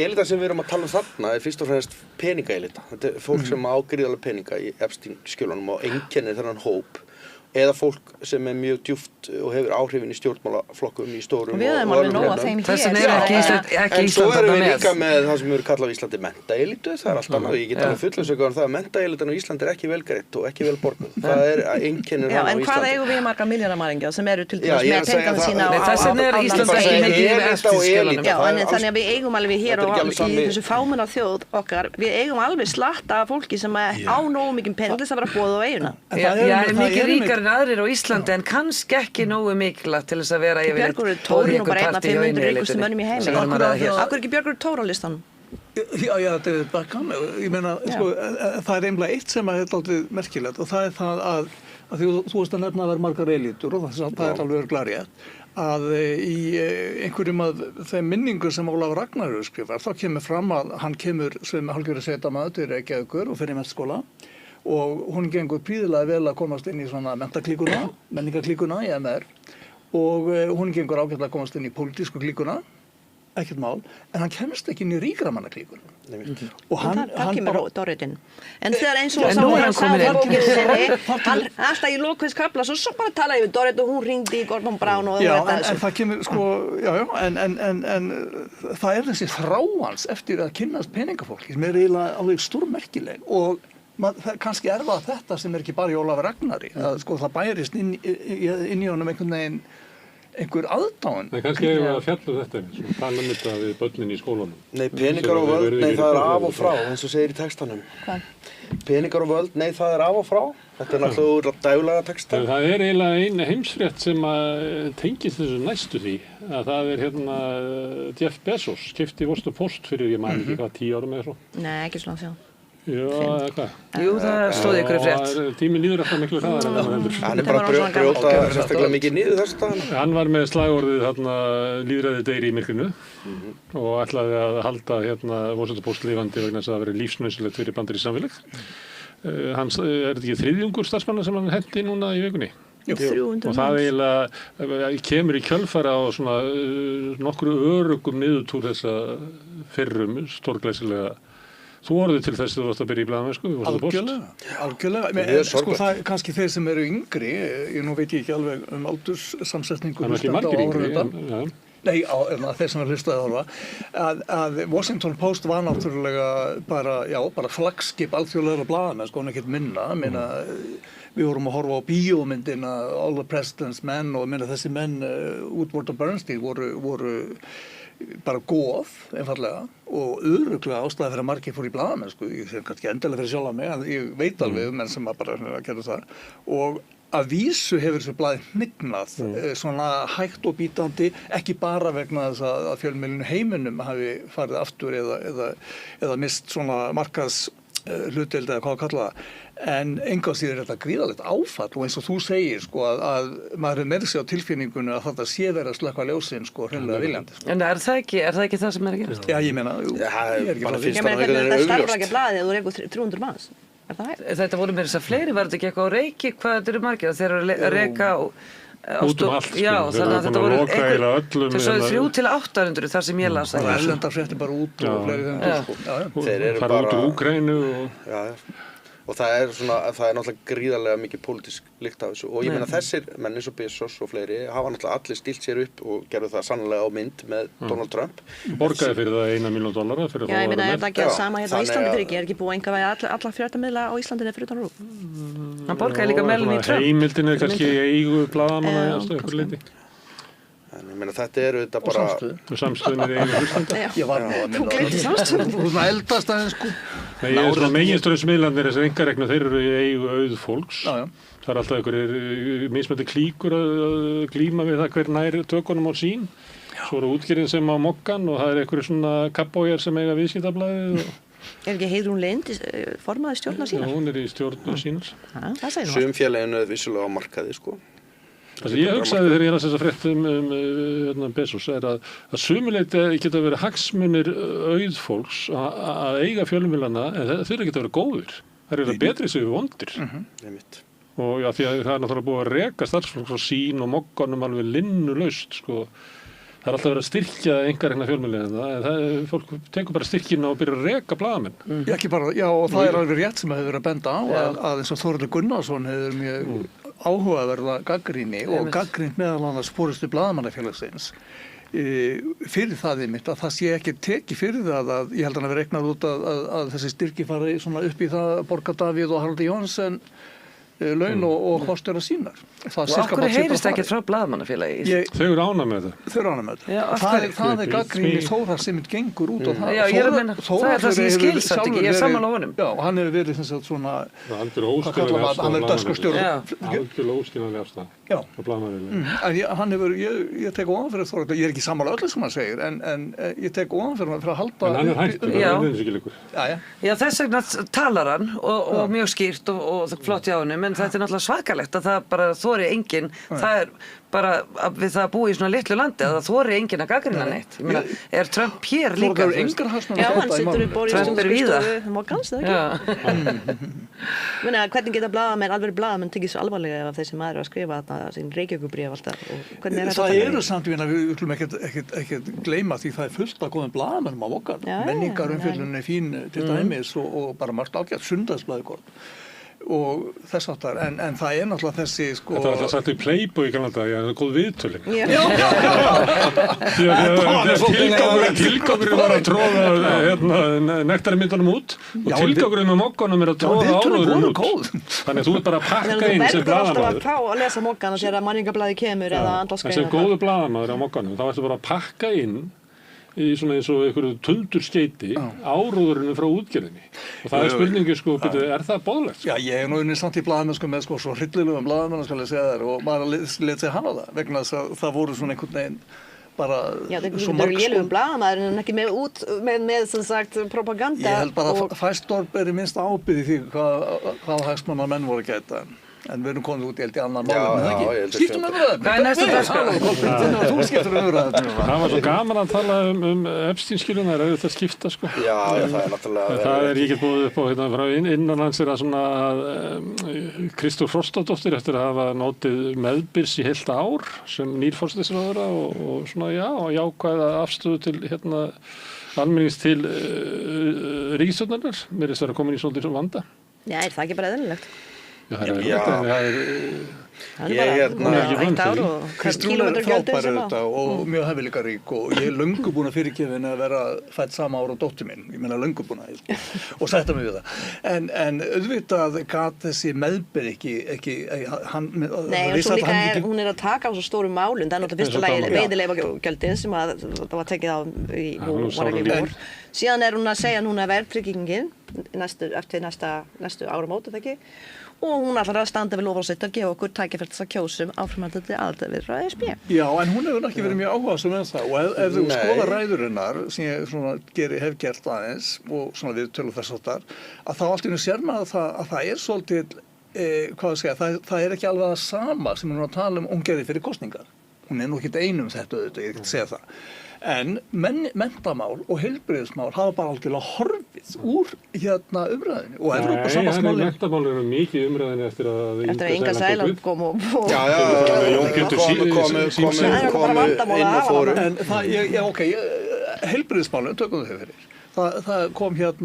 elíta sem við erum að tala um þarna er fyrst og fremst peningaelíta. Þetta er fólk sem á gríðarlega peninga í Epstein-skjölunum og einkennir þennan hóp. Eða fólk sem er mjög djúpt og hefur áhrifin í stjórnmálaflokkum í stórum Við höfum alveg nóg af þeim Þess vegna er ekki En svo Ísland erum þarna við með. líka með það sem við erum kallað á Íslandi mentaelítu, það er allt annað. Ég get alveg fullvisað um það að mentaelítan á Íslandi er ekki vel greitt og ekki vel borguð. Það er einkennir Já, hana á en hvað Íslandi. eigum við marga milljónamæringja sem eru til Já, dæmis ég er með að segja peningana það- sína Nei, þess vegna er Ísland ekki mikið í eftirskjölunum. Já, Það er en alls- þannig að við eigum alveg hér Þetta er og ekki alveg í sami- þessu fámenna þjóð okkar, við eigum alveg slatta af fólki sem á nógu mikið pening til þess að vera boðið á eiguna. Já, er mikið ríkar en aðrir á Íslandi en kannski ekki nógu mikilvægt til þess að vera yfir Björgur Tóri nú bara einn af 500 ríkustu mönnum í heimi. sem við erum að ræða hér. Akkur ekki Björgur Tóri á listanum? Já, þetta er bara gaman. Ég meina, sko, það er einlega eitt sem er aldrei merkilegt og það er það að þú veist að nefna að vera margar elítur og það er alveg örugglega rétt að í einhverjum af þeim minningur sem Ólafur Ragnar skrifar, þá kemur fram að hann kemur sem hálfgerður setamaður til Reykjavíkur og fyrir menntaskóla og hún gengur prýðilega vel að komast inn í svona menntaklíkuna, menningaklíkuna í MR og hún gengur ágætlega að komast inn í pólitísku klíkuna, ekkert mál, en hann kemst ekki inn í ríkramannaklíkuna. Og Það kemur Dorritinn. En þegar eins og En nú er hann kominn inn. hann alltaf í lokveðs kapla, svo bara talaði við Dorrit og hún ringdi í Gordon Brown og Já, þetta en þessu. það kemur, sko, en það er þessi þráans eftir að kynnast peningafólki sem er eiginlega alveg stórmerkileg og kannski er það þetta sem er ekki bara í Ólafur Ragnari, að sko það bærist inn í honum einhvern veginn einhver aðdáun. En kannski erum við að fjalla þetta eins og tala um þetta við börnin í skólanum. Nei, peningar og völd, nei, það er af og frá, eins og segir í textanum. Hvað? Peningar og völd, nei, það er af og frá. Þetta er náttúrulega úr dægulega texta. Það er eiginlega eina heimsfrétt sem að tengist þessu næstu því að það er Jeff Bezos keypti Washington Post fyrir, ég man ekki hvað, 10 árum eða svo. Nei, ekki svona sjá. Já, eða hvað? Jú, það stóð ykkur í frétt. Tíminn líður alltaf miklu hraðar en það heldur. Hann er bara að brjóta sérstaklega mikið niður þessu dagana. Hann var með slagorðið lýðræði deyri í myrkrinu og ætlaði að halda Washington Post lifandi vegna þess að það veri lífsnauðsynlegt fyrir bandarískt samfélag. Hans er þetta ekki þriðjungur starfsmanna sem hann hendi núna í vikunni? 300 Og það eiginlega kemur í kjölfara á svona nokkru örugum niðurtúr þessa fyrrum stórglæsilega Þú orðið til þess að þú varst að byrja í blaðamennsku, þú varst að post. Algjörlega. Það er Sko, sorglegt. það er kannski þeir sem eru yngri, nú veit ég ekki alveg aldurssamsetningu Það er ekki margir yngri. Ja. Nei, þeir sem er hlustaði að horfa, að Washington Post var náttúrulega bara flaggskip alþjóðlegra blaðamenn, sko, hún ekkert minna, minna, við vorum að horfa á bíómyndina All the President's Men og minna þessi menn, Woodward og Bernstein voru bara góð, einfallega, og örugglega ástæða fyrir að margir fór í blaðamenn, sko, ég sé kannski endilega fyrir sjálfa mig, en ég veit alveg menn sem bara gerðu það, og að vísu hefur þessu blaði hnignað svona hægt og bítandi, ekki bara vegna þess að fjölmiðlun heiminum hafi farið aftur eða mist svona markaðs hlutdeild eða hvað að kalla það, en enga síður þetta gríðalegt áfall og eins og þú segir sko að maður er með sig á tilfinningunni að þetta sé verið að slökkva ljósin sko hreinlega viljandi. En er það ekki það sem er að gerast? Já, ég meina, jú, ég er ekki frá því. Ég meina, það starfar ekki blaðið og rekur 300 manns. Er það hægt? Þetta voru meira þess að fleiri, var þetta ekki eitthvað á Reyki, hvað þetta eru margir, þeir eru að reka út allt, sko. Já, þannig að þetta voru öllum. Þeir sögðu 300 til 800 þar sem ég las það. Það er erlendar fréttir bara út og fleiri þeim sko. Þeir eru fara út bara úr Úkraínu og það er náttúrulega gríðarlega mikið pólitísk lykt af þessu og ég meina þessir menn eins og Bezos og fleiri hafa náttúrulega allir stillt sér upp og gerðu það sannlega á mynd með Donald Trump. Borgaði fyrir það $1 milljón fyrir Já, ég meina, er það ekki að sama hérna á Þannig Íslandi að- fyrir ekki? Er ekki búið að einkavæða alla fréttamiðla á Íslandi fyrir utan RÚV? Hann borgaði líka Melanie Trump. Heimildin er kannski í eigu blaðamanna Já, að einhverju leyti. En ég meina þetta eru þetta bara Og samstöðin er í eigu hlustanda. Ég var nú að Þú gleymdi samstöðum. Þú svona eldast aðeins sko. Nei, ég er svona meginströðsmiðlandir þessar einkarekna, þeir eru í eigu auð fólks. Já, já. Það er alltaf einhverjir mismöndi klíkur að glíma við það hver nær tökunum á sín. Svo eru útgerðin sem á mokkan og það er einhverjir svona kappójar sem eiga viðskiptablaðið. Er ekki Heiðrún Lind formaði stjórnar sínar? Hún er í stjórn sínar. Það segir nú allt. sum félaginu vissulega á markaði sko. Það sem ég hugsaði þegar ég las þessa frétt Bezos er að sumuleyti geta verið hagsmunir auðfólks að eiga fjölmiðlana en þeir geta verið góðir. Það eru betri sem við vondir. Einmitt. Og já, því að það er náttúrulega búið að reka starfsfólk frá sín og mokkanum alveg linnulaust, sko. Það er alltaf verið að styrkja einkarekna fjölmiðlana en fólk tekur bara styrkina og byrjar að reka blaðamenn. Ekki bara, já, og það er alveg rétt sem hefur verið að benda á að eins og Þórður Gunnarsson hefur mjög áhugaverða gagnrýni og gagnrýnt meðal annars forystu blaðamannafélagsins fyrir það einmitt að það sé ekki tekið fyrir það að ég held að hann hafi reiknað út að þessi styrki fari svona upp í það að borga Davíð og Haraldur Jónsson laun og kostjóra sínar. Og af hverju heyrist ekkert frá blaðamannafélagi? Þau eru ánægð með þetta. Þau eru ánægð með Já, af þetta. hverju? Það er gagnrýni Þórar sem gengur út á það. Já, ég er að meina, það er það sem ég skil samt ekki, ég er sammála honum. Já, og hann hefur verið sem sagt svona, Algjör hvað kallar maður, hann er döskustjóri. Algjör óskiljanlega afstæð. Já. Og blaðamannafélagi. En hann hefur, ég tek ofan fyrir Þórar, ég er ekki sammála öllu sem hann segir, en ég tek ofan fyrir að halda. En hann er hættur, það er eins og ekki líkur. Já, þess vegna talar hann og mjög skýrt og flott hjá honum, en þetta er náttúrulega svakalegt að það bara þori enginn, það er bara við það að búa í svona litlu landi að það þori enginn að gagnrýna neitt. Ég meina, er Trump hér líka? Þórar engar hagsmunir Já, að hann gæta í sittur við málinu. Boris Trump er víða. Morgans, það ekki? Hvernig geta blaðamenn, alveg blaðamenn tekið svo alvarlega af þessi maður að skrifa þarna sín Reykjavíkurbréf alltaf og hvernig er Það eru samt við skulum ekkert gleyma því það er fullt af góðum blaðamennum á okkar. Já, Menningarumfjöllun er fín til dæmis og bara margt ágætt sundagsblaðið gott. Og þess aftar, en það er náttúrulega þessi sko... Þetta var alltaf sagt í Playboy í Kanada, það er góð viðtölin. Tilgangurinn var að tróða nektarmyndunum út og tilgangurinn með mokkanum er að tróða áróðurinn út. Þannig að þú ert bara að pakka inn sem Þú verður alltaf blaðamaður. að fá að lesa mokkana þegar manningablaði kemur eða En andláskreina. sem góðu blaðamaður á mokkanum, þá ertu bara að pakka inn í svona eins og einhverju tuldurskeyti áróðurinn frá útgerðinni. Og það er spurningi sko, er það boðlegt? Já, ég hef nú unnið samt í blaðamennsku með sko svo hryllilegum blaðamenn skal ég segja þér og maður let sig hafa það vegna þess að það voru svona einhvern veginn bara Já, það svo er margs lélugum blaðamaður en ekki með sem sagt propaganda. Ég held bara að fæstorp er í minnst ábyrði því hvað hagsmanna menn voru að gæta. En við erum komið út í annan málum, já, ég held ekki? að Skiptum umræðum. Hvað er næsta dagskrá? Þú skiptur umræðum. Það var svo gaman að tala Epstein-skiluna, það er auðvitað að skipta sko. Já, það er náttúrulega Það er ég get búið upp á hérna frá innanlands er að svona Kristóf Frostadóttir eftir að hafa notið meðbyrs í heilt ár sem nýr forsætisráðherra og svona jákvæða afstöðu til hérna almennings til ríkisstjórnarinnar, mér er það að koma í svolítið vanda. Já, það ekki bara eðlilegt? Já, það er eðlilegt, en það er... Það er bara eitt ár og Kristrún er frábær auðvitað og mjög hæfileikarík og ég er löngu búin að fyrirgefa henni að vera fædd sama ára og dóttir minn, ég meina löngu búin að og sætta mig við það. En auðvitað gat þessi meðbyr ekki hann... Nei, og svo líka hún er að taka á svo stórum málum, það er náttúrulega fyrsta lagi veiðileyfagjöldin sem að það var tekið á í vor. Síðan er hún að segja núna verðtryggingin eftir næstu áramót, ekki? Og hún ætlar að standa við lofa sitt að gefa okkur tækifæri til að kjósum áframhaldandi aðildarviðræður ESB. Já, en hún hefur ekki verið mjög áhugasöm með það og ef þú skoðar ræðurinnar sem ég svona hef gert aðeins og svona við tölum þess áttar að þá allt í einu sér maður að það er svolítið, það er ekki alveg það sama sem hún er að tala um gerði fyrir kosningar. Hún er nú ekki einum þetta auðvitað, ég get að segja það. En menntamál og heilbrigðismál hafa bara algjörlega horfið úr umræðinu og Evrópusambandsmálin. Nei, menntamál eru mikið umræðinu eftir að Inga Sæland kom og... Já, komu inn og fóru. En það, heilbrigðismálin, tökum þau fyrir. Það kom það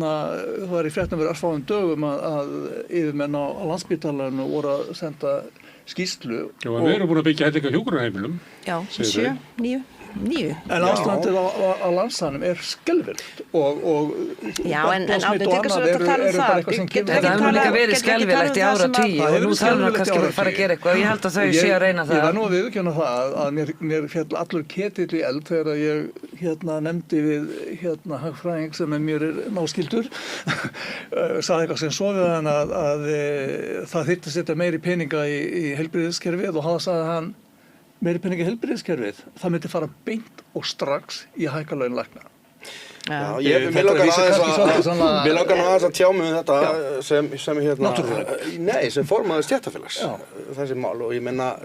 var í fréttum fyrir örfáum dögum að yfirmenn á Landspítalanum voru að senda skýrslu. Já, en við erum búin að byggja hellinga hjúkrunarheimilum. Já, 7, 9. En ástandið á landsanum er skelfilegt og Já, en Árni tekur svo að tala um það. Það hefur líka verið skelfilegt í áratugi og nú þarf hann kannski að fara að gera eitthvað og ég held að þau sé að reyna það. Ég var nú að viðurkenna það að mér fjall allur ketill í eld þegar ég nefndi við hagfræðing sem mér er náskyldur sagði eitthvað sem svo við hann að það þyrfti að setja meiri peninga í heilbrigðiskerfið og hann sagði hann meiri peningi heilbrigðiskerfið, það myndi fara beint og strax í hækka laun lækna. Já, mér langar aðeins að tjá mig um þetta sem formaður stéttarfélags þessi mál og ég meina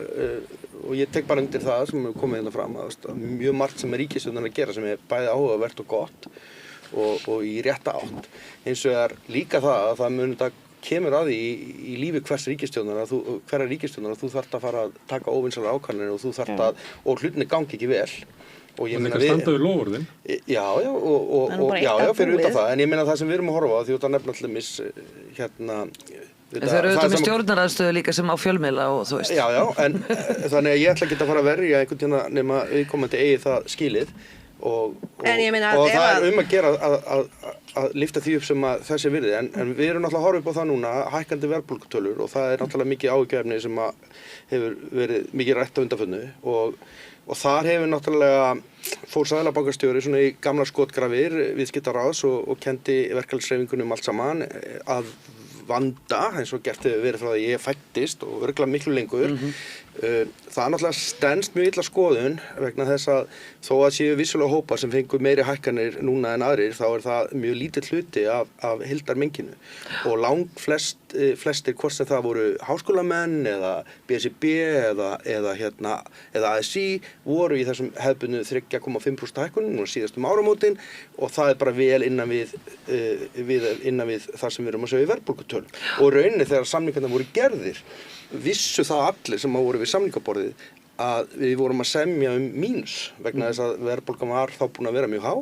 og ég tek bara undir það sem komið hérna fram að mjög margt sem ríkisstjórnin að gera sem er bæði áhugavert og gott og í rétta átt. Hins vegar líka það að það mun þetta kemur að því í lífi hverrar ríkisstjórnar að þú þarft að fara að taka óvinsælar ákvarðanir og þú þarft að og hlutinni gangi ekki vel og ég meina við standa við loforðin. Já, fyrir utan það en ég meina það sem við erum að horfa á því að nefna allir Það eru auðvitað með stjórnaraðstöðu líka sem á fjölmiðla og þú veist. Já, en þannig að ég ætla ekki að fara að verja einhvern tíma nema viðkomandi eigi það skilið og það er að gera að lyfta því upp sem að þessi virði en við erum náttúrulega að horfa upp á það núna hækkandi verðbólgutölur og það er náttúrulega mikið áhyggjuefni sem að hefur verið mikið rætt á undanförnu og þar hefur náttúrulega fór seðlabankastjóri svona í gamlar skotgrafir viðskiptaráðs og kendi verkalýðshreyfingunni allt saman að vanda eins og gert hefur verið frá því ég fæddist og örugglega miklu lengur. Það er náttúrulega stenst mjög illa skoðun vegna þess að þó að séu vissulega hópar sem fengur meiri hækkanir núna en aðrir þá er það mjög lítill hluti af heildarmenginu og flestir hvort sem það voru háskólamenn eða BSIB eða ASI voru í þessum hefðbundnu 3,5% hækkunum núna síðastum áramótin og það er bara vel innan við það sem við erum að sjá í verðbólgutölum og rauninni þegar samningarnir voru gerðir vissu það allir sem voru við samningaborðið að við vorum að semja mínus vegna þess að verðbólgan var þá búin að vera mjög há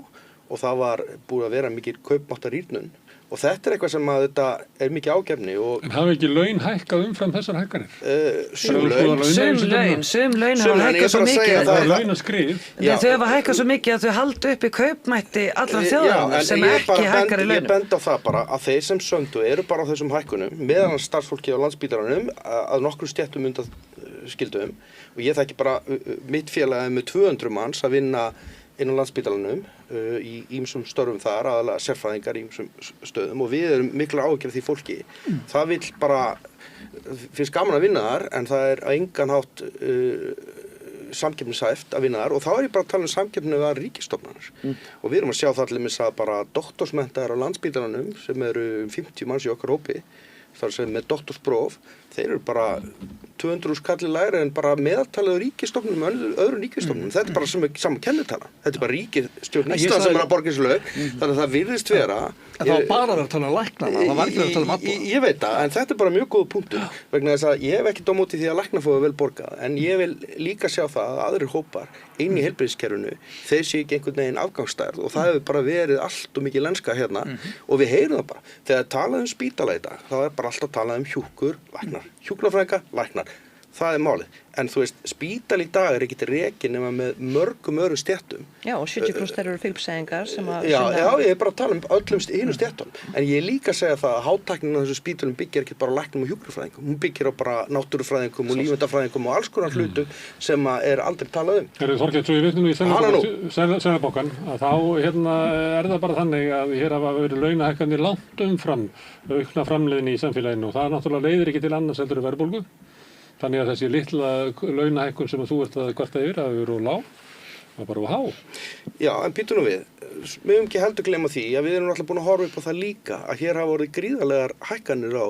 og það var búin að vera mikil kaupmáttarýrnun og þetta er eitthvað sem að þetta er mikið ágefni En hafa ekki laun hækkað umfram þessar hækkanir? Sum laun hafa hækkað svo mikið Það er launaskrið Þau hafa hækkað svo mikið að þau halda upp í kaupmætti allar þjóðarinnar sem ekki hækkar í launum Ég benda á það bara að þeir sem sömdu eru bara á þessum hækkunum meðan starfsfólki á Landspítalanum að nokkrum stéttum undan skildum og ég þekki bara mitt félagið með 200 manns að vinna inn á Landspítalanum í ýmsum störfum þar, aðalega sérfræðingar í ýmsum stöðum og við erum miklar áhyggjur af því fólki. Það vill bara, finnst gaman að vinna þar en það er á engan hátt samkeppnishæft að vinna þar og þá er ég bara að tala um samkeppni við ríkisstofnanir og við erum að sjá það allir að bara doktorsmenntaðir á Landspítalanum sem eru 50 manns í okkar hópi þar sem með doktorspróf, þeir eru bara 200.000 kalli lægri en bara meðaltalið ríkisstofnunum og öðrum ríkisstofnunum. Þetta er bara sama kennitala. Þetta er bara ríkisstjórn Íslands sem er að borga þessu laun. Þannig að það virðist vera. En það var bara að vera að tala um læknana, það var ekki að vera að tala um alla. Ég veit það, en þetta er bara mjög góð punktur. Vegna þess að ég hef ekki dómóti því að læknar fóðu vel borgað. En ég vil líka sjá það að aðrir hópar inn í heilbrigðiskerfinu, þeir séu ekki einhvern veginn afgangsstærð og það hefur bara verið allt og mikið lenska hérna og við heyrum það bara. Þegar talað um spítala í dag, þá er bara alltaf talað um hjúkkur, læknar, hjúkrunarfræðinga, læknar. Það er málið. En þú veist, spítal í dag er ekkert rekinn nema með mörgum öðrum stéttum. Já, og 70% þeir eru Philips-sæðingar sem að... Já, ég er bara að tala um öllum hinum stéttum. En ég er líka að segja það að hátæknin á þessu spítalum byggir ekki bara á læknum og hjúkrunarfræðingum. Hún byggir á bara náttúrufræðingum og lífeindafræðingum og alls konar hlutum sem er aldrei talað um. Þorkell, svo ég veit nú í Seðlabankann að þá er það bara þannig að hér hafa verið launahækkanir langt umfram aukna framleiðni í samfélaginu og það náttúrulega leiðir ekki til annars heldur en verðbólgu. Þannig að þessi litla launahækkun sem þú ert að kvarta yfir að vera of lág, það er bara of há. Já, en býtum nú við höfum ekki heldur gleyma því að við erum alltaf búin að horfa upp á það líka að hér hafa orðið gríðarlegar hækkanir á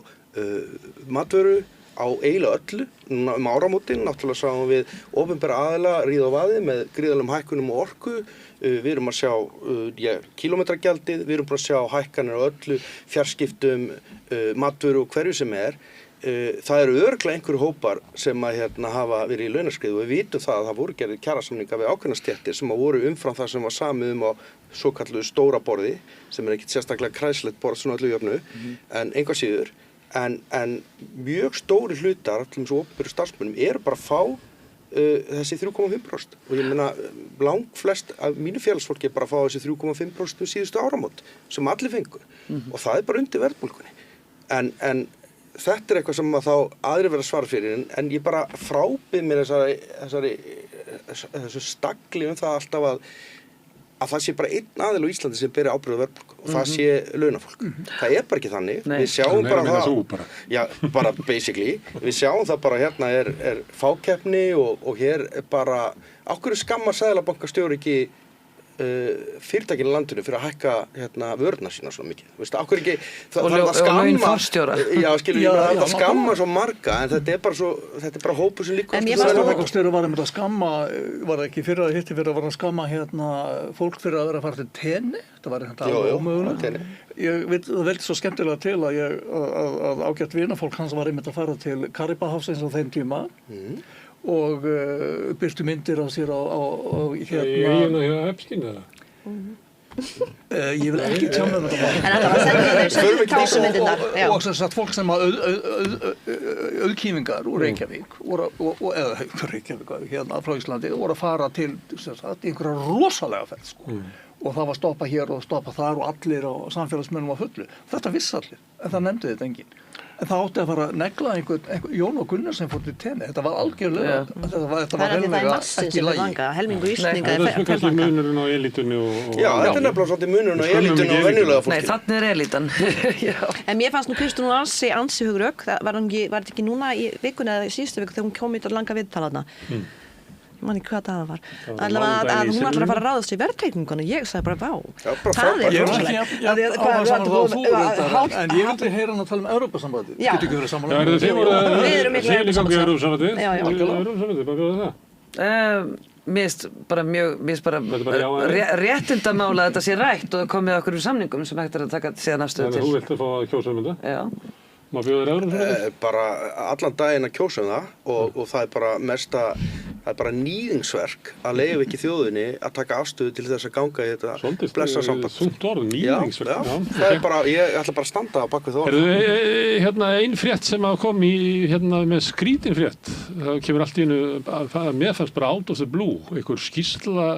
matvöru, á eiginlega öllu, núna áramótin, náttúrulega sáum við opinbera aðila ríða á vaði með gríðarlegum hækkunum og orku, við erum að sjá kílómetragjaldið, við erum búin að sjá hækkanir á öllu, fjarskiptum, matvöru og hverju sem er. Það eru örugglega einhverju hópar sem að hafa verið í launaskrið og við vitum það að það voru gerðir kjarasamningar við ákveðnar stéttir sem að voru umfram það sem var samið á svokalluðu stóra borði sem er ekkert sérstaklega kræslegt borð svona öllu jöfnu en einhvað síður en mjög stóri hlutar til þessu opinberu starfsmönnum eru bara að fá þessi 3,5% og ég meina langflest af mínu félagsfólki er bara að fá þessi 3,5% síðustu áramót sem allir fengu og það er bara undir verðbólgunni en þetta er eitthvað sem þá aðrir verða svara fyrir en ég bara frábið mér þessu stagli það alltaf að það sé bara einn aðili á Íslandi sem beri ábyrgð á verðbólgu og það sé launafólk. Það er bara ekki þannig. Nei. Við sjáum bara það. Já, bara basically. Við sjáum það bara hérna er fákeppni og hér er bara á hverju skammar Seðlabankastjóri ekki fyrirtækinu í landinu fyrir að hækka vörurnar sína svo mikið. Þú veist, á hverju ekki og laun forstjóra. Já, það skamma svo marga en þetta er bara hópur sem líkur. Seðlabankastjóri var að skamma, var ekki fyrir að skamma fólk fyrir að vera að fara til tenni. Þetta var alveg ómögulegt. Það veldi svo skemmtilega til að ágætt vinafólk hans var einmitt að fara til Karibahafsins á þeim tíma. Og byrtu myndir af sér á Eyjuna hjá Epstein eða? Ég vil ekki tjá með þetta En þetta var sennilega kjásumyndirnar. Og sem sagt fólk sem auðkýfingar úr Reykjavík eða Reykjavík frá Íslandi voru að fara til einhverja rosalega ferð sko. Og það var stoppa hér og stoppa þar og allir á samfélagsmönnum á fullu. Þetta vissi allir, en það nefndi þetta enginn. En það átti að fara að negla einhvern Jón og Gunnar sem fór til tenni. Þetta var algjörlega, þetta var helminga ekki lagi. Helmingu Íslendinga Það er kannski munurinn á elítunni og... Já, þetta er nefnilega svolítið munurinn á elítunni og venjulega fólki. Nei, þannig er elítan. En mér fannst nú Kristrún ansi hugrögg. Var þetta ekki núna í vikunni eða síðustu viku þegar hún kom í þetta langa viðtal þarna? Ég man ekki hvað það var. Allavega að hún ætlar að fara að ráðast í verðtrygginguna. Ég sagði bara, vá. Það er en ég vildi heyra hann að tala um Evrópusambandið. Getur ekki verið sammála? Við erum miklu Evrópusambandið. Já. Evrópusambandið, bara bjóða það. Mér finnst bara réttindamála að þetta sé rætt og það komið okkur úr samningum sem hægt er að taka síðan afstöðu til. Þannig að þú vilt að fá að kjósa um þetta? Já. Má bjóða þér Evrópusambandið? Bara allan daginn að kjósa um það og það er bara það er bara nýðingsverk að leyfa ekki þjóðinni að taka afstöðu til þess að ganga í þetta blessa samband. Þungt orð, nýðingsverk. Já, það er bara, ég ætla bara að standa á bak við það. Ein frétt sem að kom í með skrítin frétt, það kemur allt í einu, mér fannst bara out of the blue, einhver skýrsla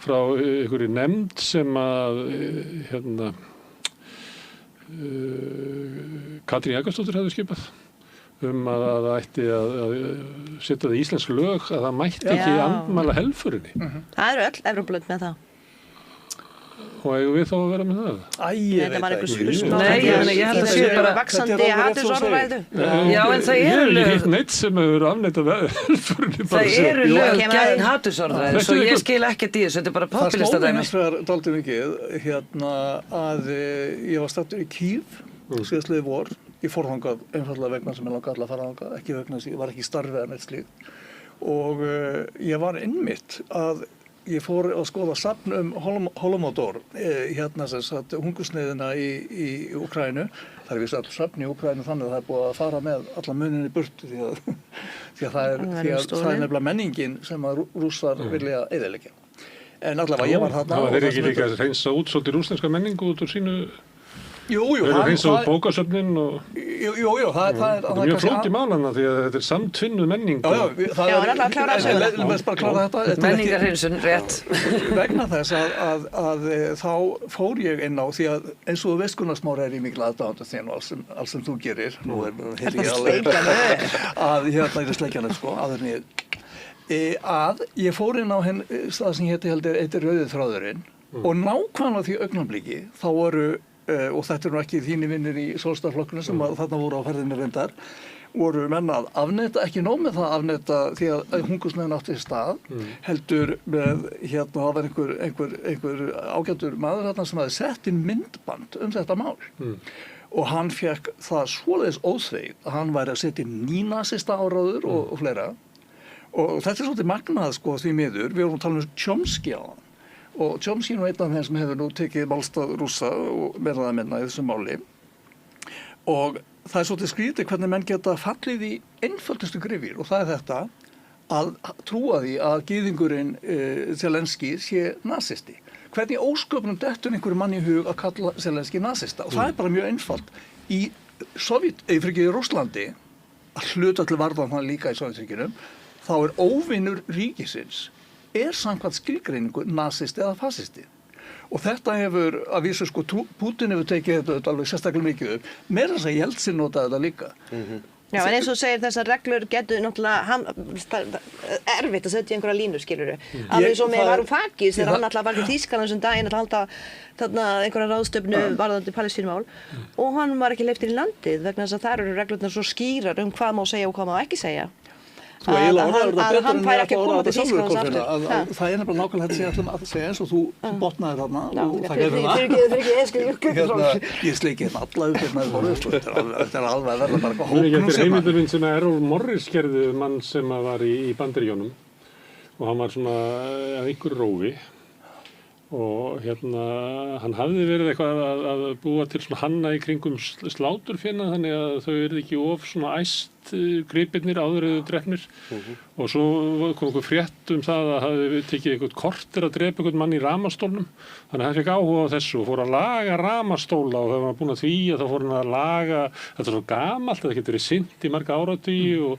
frá einhverju nefnd sem að Katrín Jakobsdóttir hefði skipað að það ætti að setja það í íslensk lög að það mætti ekki andmæla helförinni. Það eru öll Evrópulönd með það. Og eigum við þá að vera með það? Þetta var einhver spursmál. Nei, ég held að sé bara vaxandi hatursorðræðu. Já, en það eru lög. Ég hef ekki neitt sem hefur afneitað helförinni. Það eru lög gegn hatursorðræðu, svo ég skil ekkert í þessu, þetta er bara populista dæmi. Það sló mér dálítið mikið að ég var staddur í Kív síðastliðið vor ég fór þangað einfallega vegna sem ég langaði alltaf að fara þangað, ekki vegna þess að ég var ekki í starfi eða neitt slíkt. Og ég var einmitt að ég fór að skoða safn Holodomor, hérna sem sagt hungursneyðina í Úkraínu. Það er vissu all safn í Úkraínu þannig að það er búið að fara með alla muninni burtu því að það er nefnilega menningin sem að Rússar vilja eyðileggja. En allavega ég var þarna. Það var þeir ekki líka að reynsa út svolítið rússneska menningu út úr sínu. Jú, þeir eru reynsa út bókasöfnin og. Jú, það er mjög flókið málana því að þetta er samtvinnuð menning. Já, það er alltaf að klára söguna. Bara klára þetta. Menningarhreinsun, rétt. Vegna þess að þá fór ég inn á því að eins og þú veist Gunnar Smári í mikil aðdáðandi þín og allt sem þú gerir. Nú er ég alveg að hérna er sleikjanum sko, að ég fór inn á það sem heitir Rauði þráðurinn og nákvæmlega því augnabliki þá voru, og þetta nú ekki þínir vinnir í Sjálfstæðisflokknum sem þarna voru á ferðinni reyndar, voru menn að afneita, ekki nóg með það afneita því að hungursneyðin átti sér stað, heldur með, hérna, það var einhver ágætur maður þarna sem hafði sett inn myndband þetta mál. Og hann fekk það svoleiðis óþvegið að hann væri að setja nýnasista áráður og fleira. Og þetta er svolítið magnað sko því miður, við vorum að tala Chomsky á hann. Og Chomsky er einn af þeim sem hefur nú tekið málstað Rússa og meira að minna í þessu máli. Og það er svolítið skrítið hvernig menn geta fallið í einföldustu gryfjur og það er þetta að trúa því að gyðingurinn Zelenski sé nasisti. Hvernig ósköpunum dettur einhverju mann í hug að kalla Zelenski nasista? Og það er bara mjög einfalt. Í Rússlandi, að hluta til varðan hann líka í Sovétríkjunum, þá er óvinur ríkisins samkvæmt skilgreiningu nasisti eða fasisti. Og þetta hefur, að vísu sko, Putin hefur tekið þetta alveg sérstaklega mikið upp, meira þess að Jeltsin notaði þetta líka. Já, en eins og segir þessar reglur getur náttúrulega erfitt að setja einhverja línu, skilurðu. Alveg svo með Varoufakis þegar hann alltaf var í Þýskaland þessum daginn að halda þarna einhverja ráðstöfnu varðandi Palestínumál og hann var ekki leyftur í landið vegna þess að þar eru reglurnar svo skýrar hvað má segja og hvað má ekki segja. Að hann fær ekki að koma til Þýskalands aftur. Það er nefnilega nákvæmlega þetta að segja eins og þú botnaði þarna og það hefur það. Ég sleiki hérna alla upp þetta er alveg að verða bara eitthvað hóknum Þetta er heimildurinn sem Errol Morris gerði mann sem var í Bandaríkjunum og hann var svona að einhverju rófi og hérna hann hafði verið eitthvað að búa til svona hanna í kringum sláturféna þannig að þau eru ekki of svona æst gripirnir áður eða drefnir og svo kom einhver frétt það að hafi tekið einhvern korter að drepa einhvern mann í ramastólnum þannig að hann fekk áhuga á þessu og fór að laga ramastóla og þegar hann var búinn að því að þá fór hann að laga þetta er svo gamalt að það getur verið synt í marga áratugi og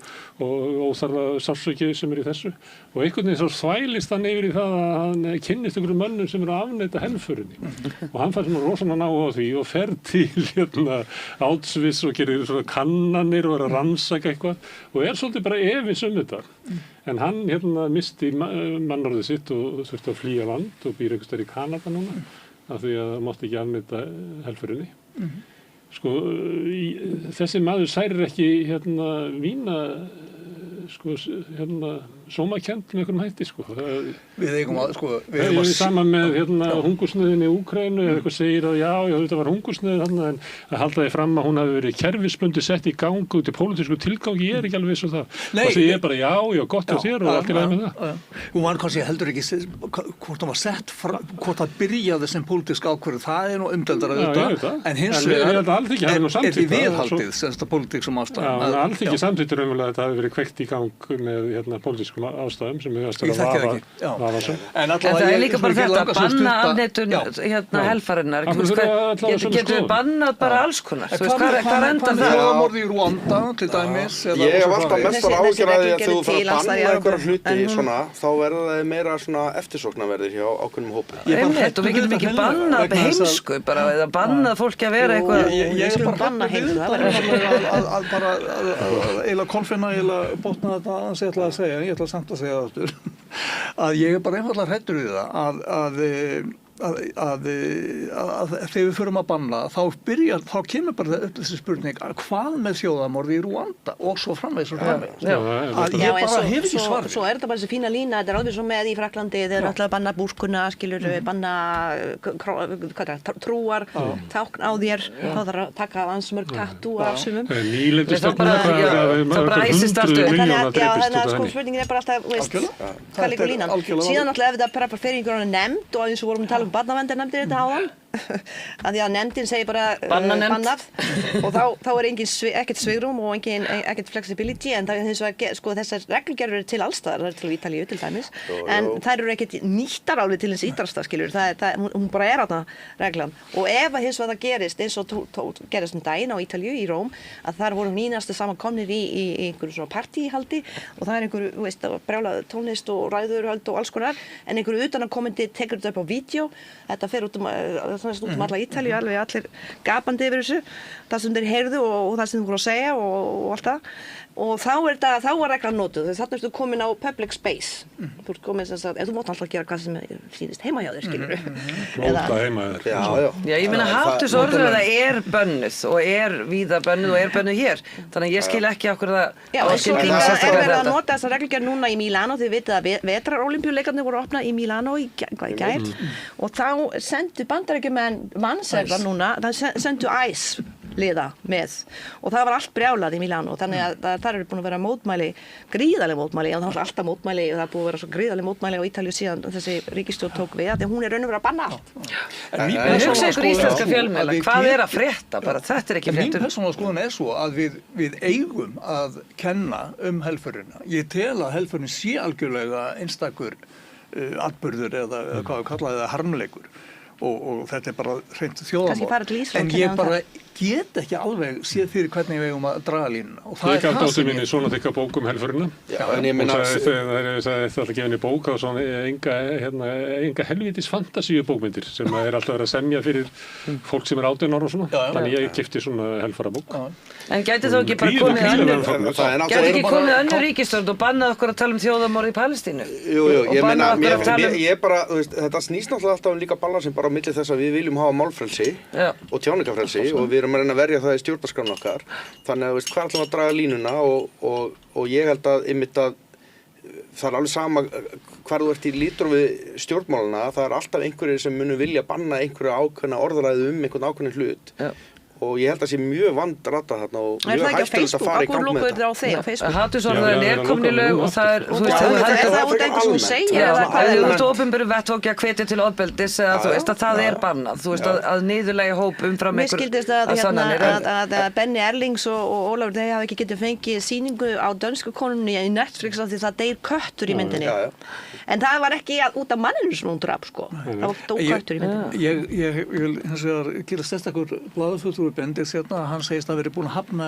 óþarfa sársauki sem er í þessu og einhvern veginn svo þvælist hann yfir í það að hann kynnist einhverjum mönnum sem eru að afneita helförinni og hann fær svona rosalega áhuga á því og fer til Auschwitz og gerir svona kannanir og er að rannsaka eitthvað og er svolítið bara efins þetta en hann misti mannorðið sitt og þurfti að flýja land og býr einhvers staðar í Kanada núna af því að það mátti ekki afneita helförinni sko þessi maður særir ekki vína sko sómakennd með einhverjum hætti sko. Við eigum að sko saman með hungursneyðinni í Úkraínu eða eitthvað segir að já þetta var hungursneyð þarna en að halda því fram að hún hafi verið kerfisbundið sett í gang út í pólitísku tilgangi ég er ekki alveg viss það og því ég bara já gott á þér og allt í lagi með það. Hún var kannski heldur ekki hvort það var sett hvort það byrjaði sem pólitísk ákvörðun það er nú umdeildara auðvitað en hins vegar er því viðhaldið semst að pólitíksum ástæðum. Alþingi samþykkti raunverulega að þetta hafi verið kveikt í gang með pólitískum ástæðum sem við En það er líka bara þetta að banna afneitun helfarinnar getur við bannað bara alls konar hvað endar það? Morði í Rwanda til dæmis Ég hef alltaf mestar áhyggjur af því að þú fyrir að banna einhverja hluti svona þá verða það meira svona eftirsóknarverðir hjá ákveðnum hópi og við getum ekki bannað heimsku bara eða bannað fólki að vera eitthvað Ég skulum banna heimsku að bara eiginlega konfinna eiginlega botna þetta að ég ætla að segja það aftur að ég er bara einfallega hræddur við það að þegar við förum að banna þá kemur bara upp þessi spurning hvað með þjóðarmorð í Rúanda og svo framvegis og framvegis að ég bara hef ekki svar svo þetta bara þessi fína lína, þetta alveg svo með í Fraklandi þeir eru alltaf að banna búrkuna, skilur banna trúar tákn á þér, þá þarf að taka ansmörg tattoo af sumum það bara æsist allt upp þannig að sko spurningin bara alltaf hvað liggur línan, síðan alltaf ef þetta bara fer einhverjum nefnd og eins og vorum að tala barnaverndar nefndir þetta áðan að því að nefndin segir bara bannað og þá er ekkert svigrúm og ekkert flexibility en það er hins vegar sko þessar reglugerðir eru til allstaðar, það er til Ítalíu til dæmis en þær eru ekkert nýttar alveg til hins ítrasta skilur, hún bara er þarna reglan og ef hins vegar það gerist eins og gerist daginn á Ítalíu í Róm að þar voru nýnastu samankomnir í einhverju svona partíhaldi og það er einhverju, veist, brjálað tónlist og ræðurhöld og alls konar en einhverju utanakomandi tekur þetta upp á vídeo, þetta fer út alla Ítalíu, allir gapandi yfir þessu, það sem þeir heyrðu og það sem þeir voru að segja og allt það og þá var reglan notuð, þess að þú komin á public space þú ert komin sem sagt, þú mátt alltaf gera hvað sem sýnist heima hjá þér, skilur Móta heima hjá Já, ég meina hatursorðræða er bönnuð og er víða bönnuð og er bönnuð hér þannig að ég skil ekki okkur það Já, en svo líka er verið að nota þessa reglugerð núna í Mílanó, þið vitið að vetrarólympíuleikarnir voru opnað í Mílanó í gær og þá sendu Bandaríkjamenn mannseglar núna, það sendu ICE liða með og það var allt brjálað í Mílanó þannig að þar eru búin að vera mótmæli gríðarleg mótmæli og það var alltaf mótmæli og það er búin að vera svo gríðarleg mótmæli á Ítalíu síðan þessi ríkisstjórn tók við því að hún er raun og vera að banna allt En hugsa ykkur íslenska fjölmiðla, hvað er að frétta bara, þetta er ekki fréttur Mín persónulega skoðun er svo að við eigum að kenna helförina ég tel að helförin sé algjörlega einstakur atburður eða hvað við kallaði það harmleikur og þetta er bara hreint þjóðarmorð en ég bara get ekki alveg séð fyrir hvernig við eigum að draga línuna og það Ég gaf dóttur minni svona þykka bók helförina en ég meina og það er alltaf gefin í bók á svona enga helvítis fantasíu bókmyndir sem er alltaf verið að semja fyrir fólk sem er 18 ára og svona þannig ég keypti svona helfara bók En gæti þá ekki bara komið önnur ríkisstjórn og bannað okkur að tala um þjóðarmorð í Palestínu Jú, ég meina ég bara, þetta snýst náttúrulega alltaf líka balansin bara á milli þess að við viljum hafa málfrelsi og tjáningafrelsi og við erum að reyna að verja það í stjórnarskrána okkar þannig að hvað ætlum að draga línuna og ég held að einmitt að það er alveg sama hvar þú ert í lítrofi stjórnmálana það er alltaf einhverjir sem munu vilja banna einhverja ákveðna orðræðu einhvern ákveðin hlut og ég held að sé mjög vandratað þarna og mjög hættulegt að fara í gang með þetta. Hatursorðræðan er komin í lög og það er, þú veist, það er út einhver sem segja ef þú ert opinberum vettvangi að hvetja til ofbeldis eða þú veist að það er bannað, þú veist að niðurlægja hóp umfram Mér skildist að Benni Erlings og Ólafur þeir hafa ekki getið fengið sýningu á dönsku konunni í Netflix af því það deyr köttur í myndinni en það var ekki út af manninu sem hún drap sko, það var dó köttur í myndinni Ég vil hins vegar gera sérstakur blaðafulltrúi Bendix hérna, hann segist að verið búin að hafna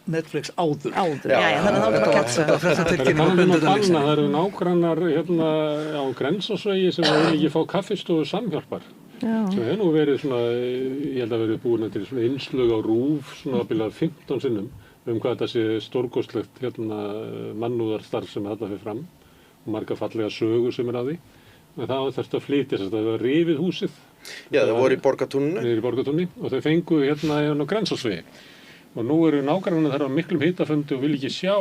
Netflix áður. Þannig að þá er bara kært það eru nágrannar hérna á Grensásvegi sem vil ekki fá kaffistofu Samhjálpar sem hefur nú verið svona, ég held að verið búin til svona innslög á RÚV svona ábyggilega 15 sinnum hvað þetta sé stórkostlegt hérna mannúðarstarf sem þetta fyrir fram og margar fallega sögur sem er að því en það þurfti að flytja þess að það var rifið húsið Já, það voru í Borgartúni og þau fengu hérna á Grensásvegi og nú eru nágrannar þar á miklum hitafundi og vil ekki sjá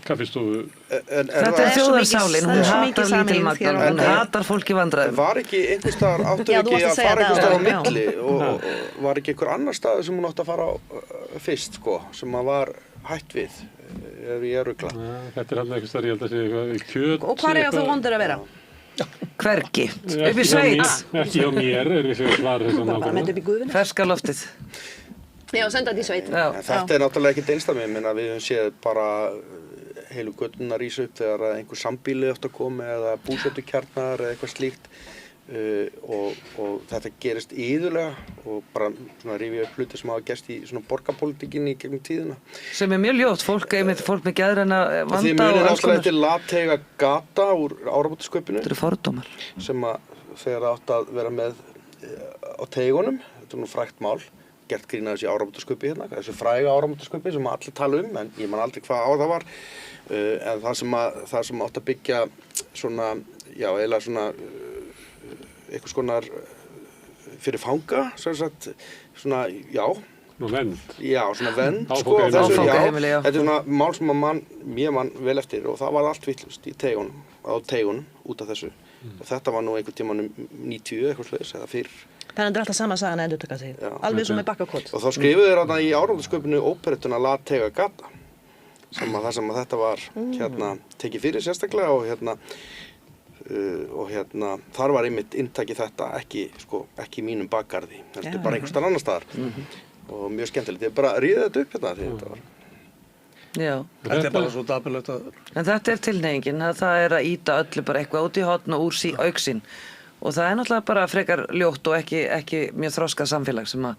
kaffistofu Þetta er þjóðarsálin, hún hatar lítilmagnar hún hatar fólk í vandræðum Var ekki einhver staðar áttu ekki að fara einhver staðar á milli og var ekki einhver annar staður sem hún átti að fara á fyrst sko, sem að var hætt við ef ég rugla Þetta er hann einhver staðar, ég held að segja kjöt Og hvað er þú vondur að vera? Hvergi, upp í sveit Ekki á mér er við sér svar Ferska loftið Já, senda þetta í sveit Þetta er náttúrulega ekkert einstaklega minna við höfum séð bara heilu göttunar rísa upp þegar einhver sambýli átt að koma eða búsettukjarnar eða eitthvað slíkt og þetta gerist iðulega og bara svona rifja upp hluti sem hafa gerst í svona borgarpólitíkinni í gegnum tíðina sem er mjög ljótt, fólk með geðræna vanda Þið munir náttúrulega eftir Lateiga gata úr áramótasköpinu Þetta eru fordómar sem að þegar átt að vera með á teigunum, þetta er nú frægt mál gert grín að þessi áramótasköpi hérna þessi fræga áramótasköpi sem allir tala en ég man aldrei hvað ár það var en það sem átt að byggja svona, já, eiginlega svona einhvers konar fyrir fanga, sem sagt, svona, já, Vernd. já, svona vernd, Áfangaheimili. þessu, Áfangaheimili, já. þetta er svona mál sem að mér mann vel eftir og það var allt vitlaust í teigunum út af þessu. Og þetta var nú einhvern tímann 90 eitthvað slags eða fyrr. Þannig að þetta er alltaf sama sagan að endurtaka sig. Já. Alveg svo með bakkakot. Og þá skrifuðu þeir þarna í áramótasköpunni óperettuna La Tega Gata sem að þetta var tekið fyrir sérstaklega og þar var einmitt inntakið þetta ekki í mínum bakgarði, þetta er bara einhvers staðar annars staðar og mjög skemmtilegt, ég bara ríði þetta upp hérna því þetta var. Já. Þetta er bara svo dapurlegt að... En þetta er tilhneigingin, að það er að íta öllu bara eitthvað út í horn og úr auksín. Og það er náttúrulega bara frekar ljótt og ekki mjög þroskað samfélag sem að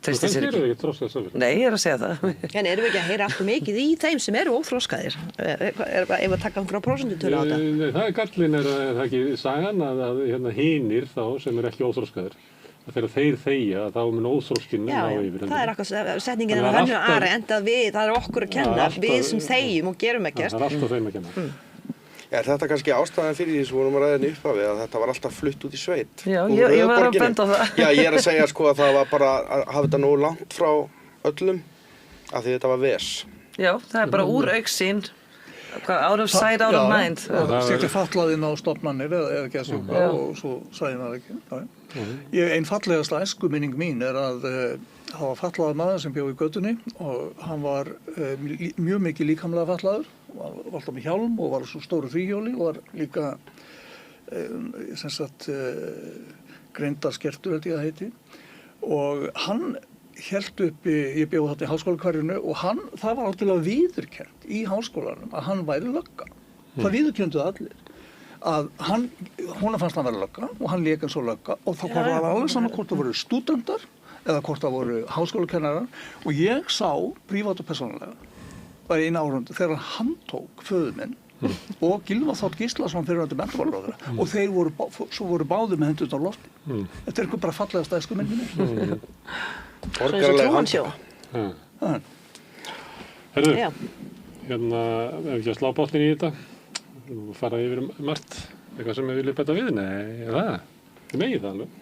treystir sér Það gerir ekki þroskað samfélag. Nei, ég er að segja það. En erum við ekki að heyra alltaf mikið í þeim sem eru óþroskaðir? Ef að taka einhverja prósentutölu á þetta? Nei, það er gallin, er það ekki sagan að hinir þá sem eru ekki óþroskaðir. Þegar þeir þegja, þá mun óþroskinn ná yfir. Það er akkur setningin að Hönnu Ari endað við, það er okkur að kenna, við sem þegjum og gerum ekkert. Það er alltaf þeim að kenna. Er þetta kannski ástæðan fyrir því sem vorum að ræða henni upphafi að þetta var alltaf flutt út í sveit? Já, ég var að benda á það. Já, ég er að segja að það var bara að hafa þetta nógu langt frá öllum af því þetta var ves. Já, það er bara úr auksín, out of sight, out of mind. Setja fatlaðinn á stofnanir eða geðsjúka og svo sæði maður ekki. Ein fallegasta æskuminning mín er að það var fatlaður maður sem bjó í götunni og hann var mjög mikið líkamlega fatlaður, var alltaf með hjálm og var svo stóru þríhjóli og var líka greindarskertur held ég að heiti og hann hélt uppi, ég bjó þarna í háskólahverfinu og það var algjörlega viðurkennt í háskólanum að hann væri lögga. Það viðurkenndu allir. Að hún fannst hann vera lögga og hann lék eins og lögga og þá var það alveg saman hvort það voru stúdentar eða hvort það voru háskólakennarar og ég sá prívat og persónulega bara einu árundu þegar hann tók föður minn og Gylfa Þ. Gíslason fyrrverandi menntamálaráðherra og þeir voru báðir með hendurnar á lofti. Þetta er eitthvað bara fallegasta æskuminningu. Borgaraleg handtaka. Herðu, ef ekki að slá botnin í þetta og fara yfir margt, eitthvað sem við viljum bæta við? Nei, þið megið það alveg.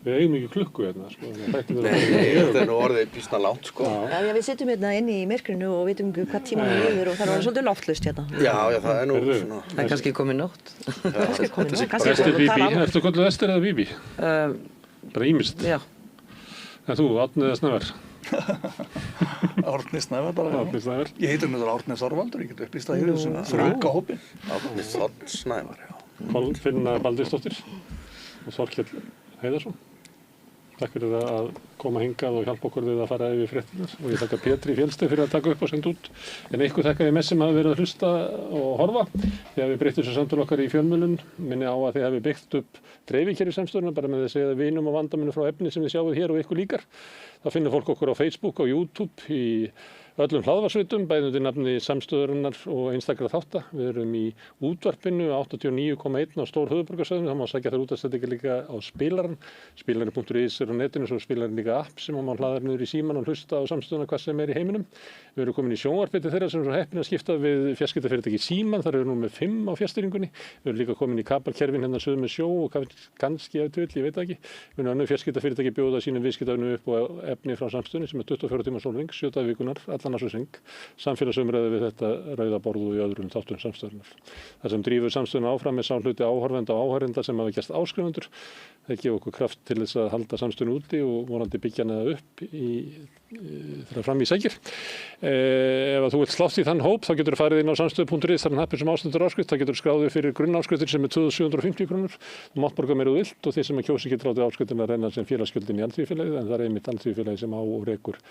Við eigum ekki klukku hérna, sko. Þetta er nú orðið býsna langt, sko. Já, við sitjum hérna inni í myrkrinu og vitum ekki hvað tíma við líður og það er orðið svolítið loftlaust hérna. Já, það er nú svona... Það er kannski komið nótt. Kannski komið nótt. Ester Bíbí, ertu kallað Ester eða Bíbí? Bara ýmist. Já. En þú, Árni eða Snævar? Árni Snævar bara. Árni Snævar. Ég heitir náttúrulega Árni Þorvaldur, ég get upplýst það hér þessum þrönga hópi. Árni Snævar, já. Kolfinna Baldursdóttir og Þorkell Heiðarsson. Takk fyrir að koma hingað og hjálpa okkur við að fara yfir fréttirnar og ég þakka Pétri Fjellstein fyrir að taka upp og senda út. En ykkur þakka ég með sem hafi verið að hlusta og horfa. Þegar við breyttum þessu samtölu okkar í fjölmiðlun, minni á að þið hafi byggt upp dreifikerfi samstöðuna bara með að segja vinum og vandaminu frá efni sem þið sjáuð hér og ykkur líkar. Það finnur fólk okkur á Facebook og YouTube í öllum hlaðvarsveitum, bæði undir nafni Samstöðurinnar og einstakra þátta. Við erum í útvarpinu 89,1 á stór höfuðborgarsvæðinu. Það má sækja þar útvarpsstættingar líka á spilarann. Spilarinn.is er á netinu, svo spilarinn líka app sem má hlaða niður í síman og hlusta á Samstöðuna hvað sem er í heiminum. Við erum komin í sjónvarpið til þeirra sem er svo heppin að skipta við fjarskiptafyrirtæki Síman. Þar eru nú með 5 á fjarstýringunni. Við erum líka komin í kabelkerfin hérna suður með sjó og kannski ef til, ég veit ekki. Við erum önnur fjarskiptafyrirtæki bjóða sínum viðskiptavinu upp og efni frá Samstöðunni sem er 24 tíma sólhring, 7 daga í vikunnar, allan ársins samfélagsumræðu við þetta rauða borð og í öðrum þáttum Samstöðunnar. Það sem drífur Samstöðuna áfram er sá hluti áhorfenda og áhorfenda sem hafa gerst áskrifundur. Það gefur okkur kraft til þess að halda Samstöðuna úti og vonandi byggja hana upp þegar fram í sækir. Ef þú vilt slást í þann hóp þá getur þú farið inn á samstöðu.is, þar er hnappur sem ástendur áskrift, það getur skráðið fyrir grunnáskriftinn sem er 2750 krónur. Þú mátt borga meira þú vilt og þeir sem kjósi getur látið áskriftina að renna sem félagsgjöldin í Alþýðufélagið, en það er einmitt Alþýðufélagið sem á og rekur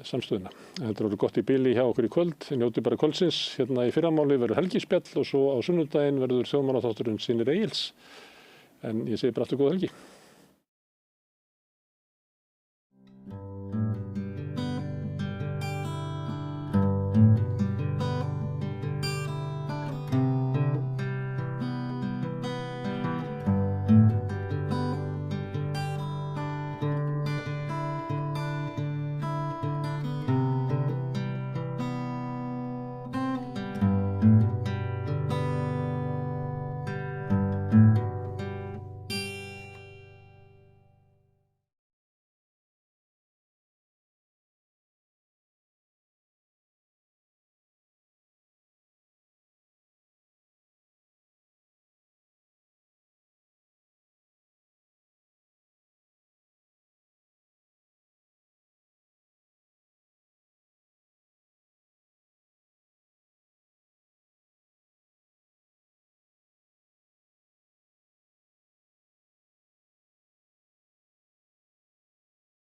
Samstöðuna. Þetta verður gott í bili hjá okkur í kvöld, njótið bara kvöldsins. Hérna í fyrramáli verður helgispjall og svo á sunnudaginn verður þjóðmálaþátturinn Sýnir Egils. En ég segi bara aftur góða helgi.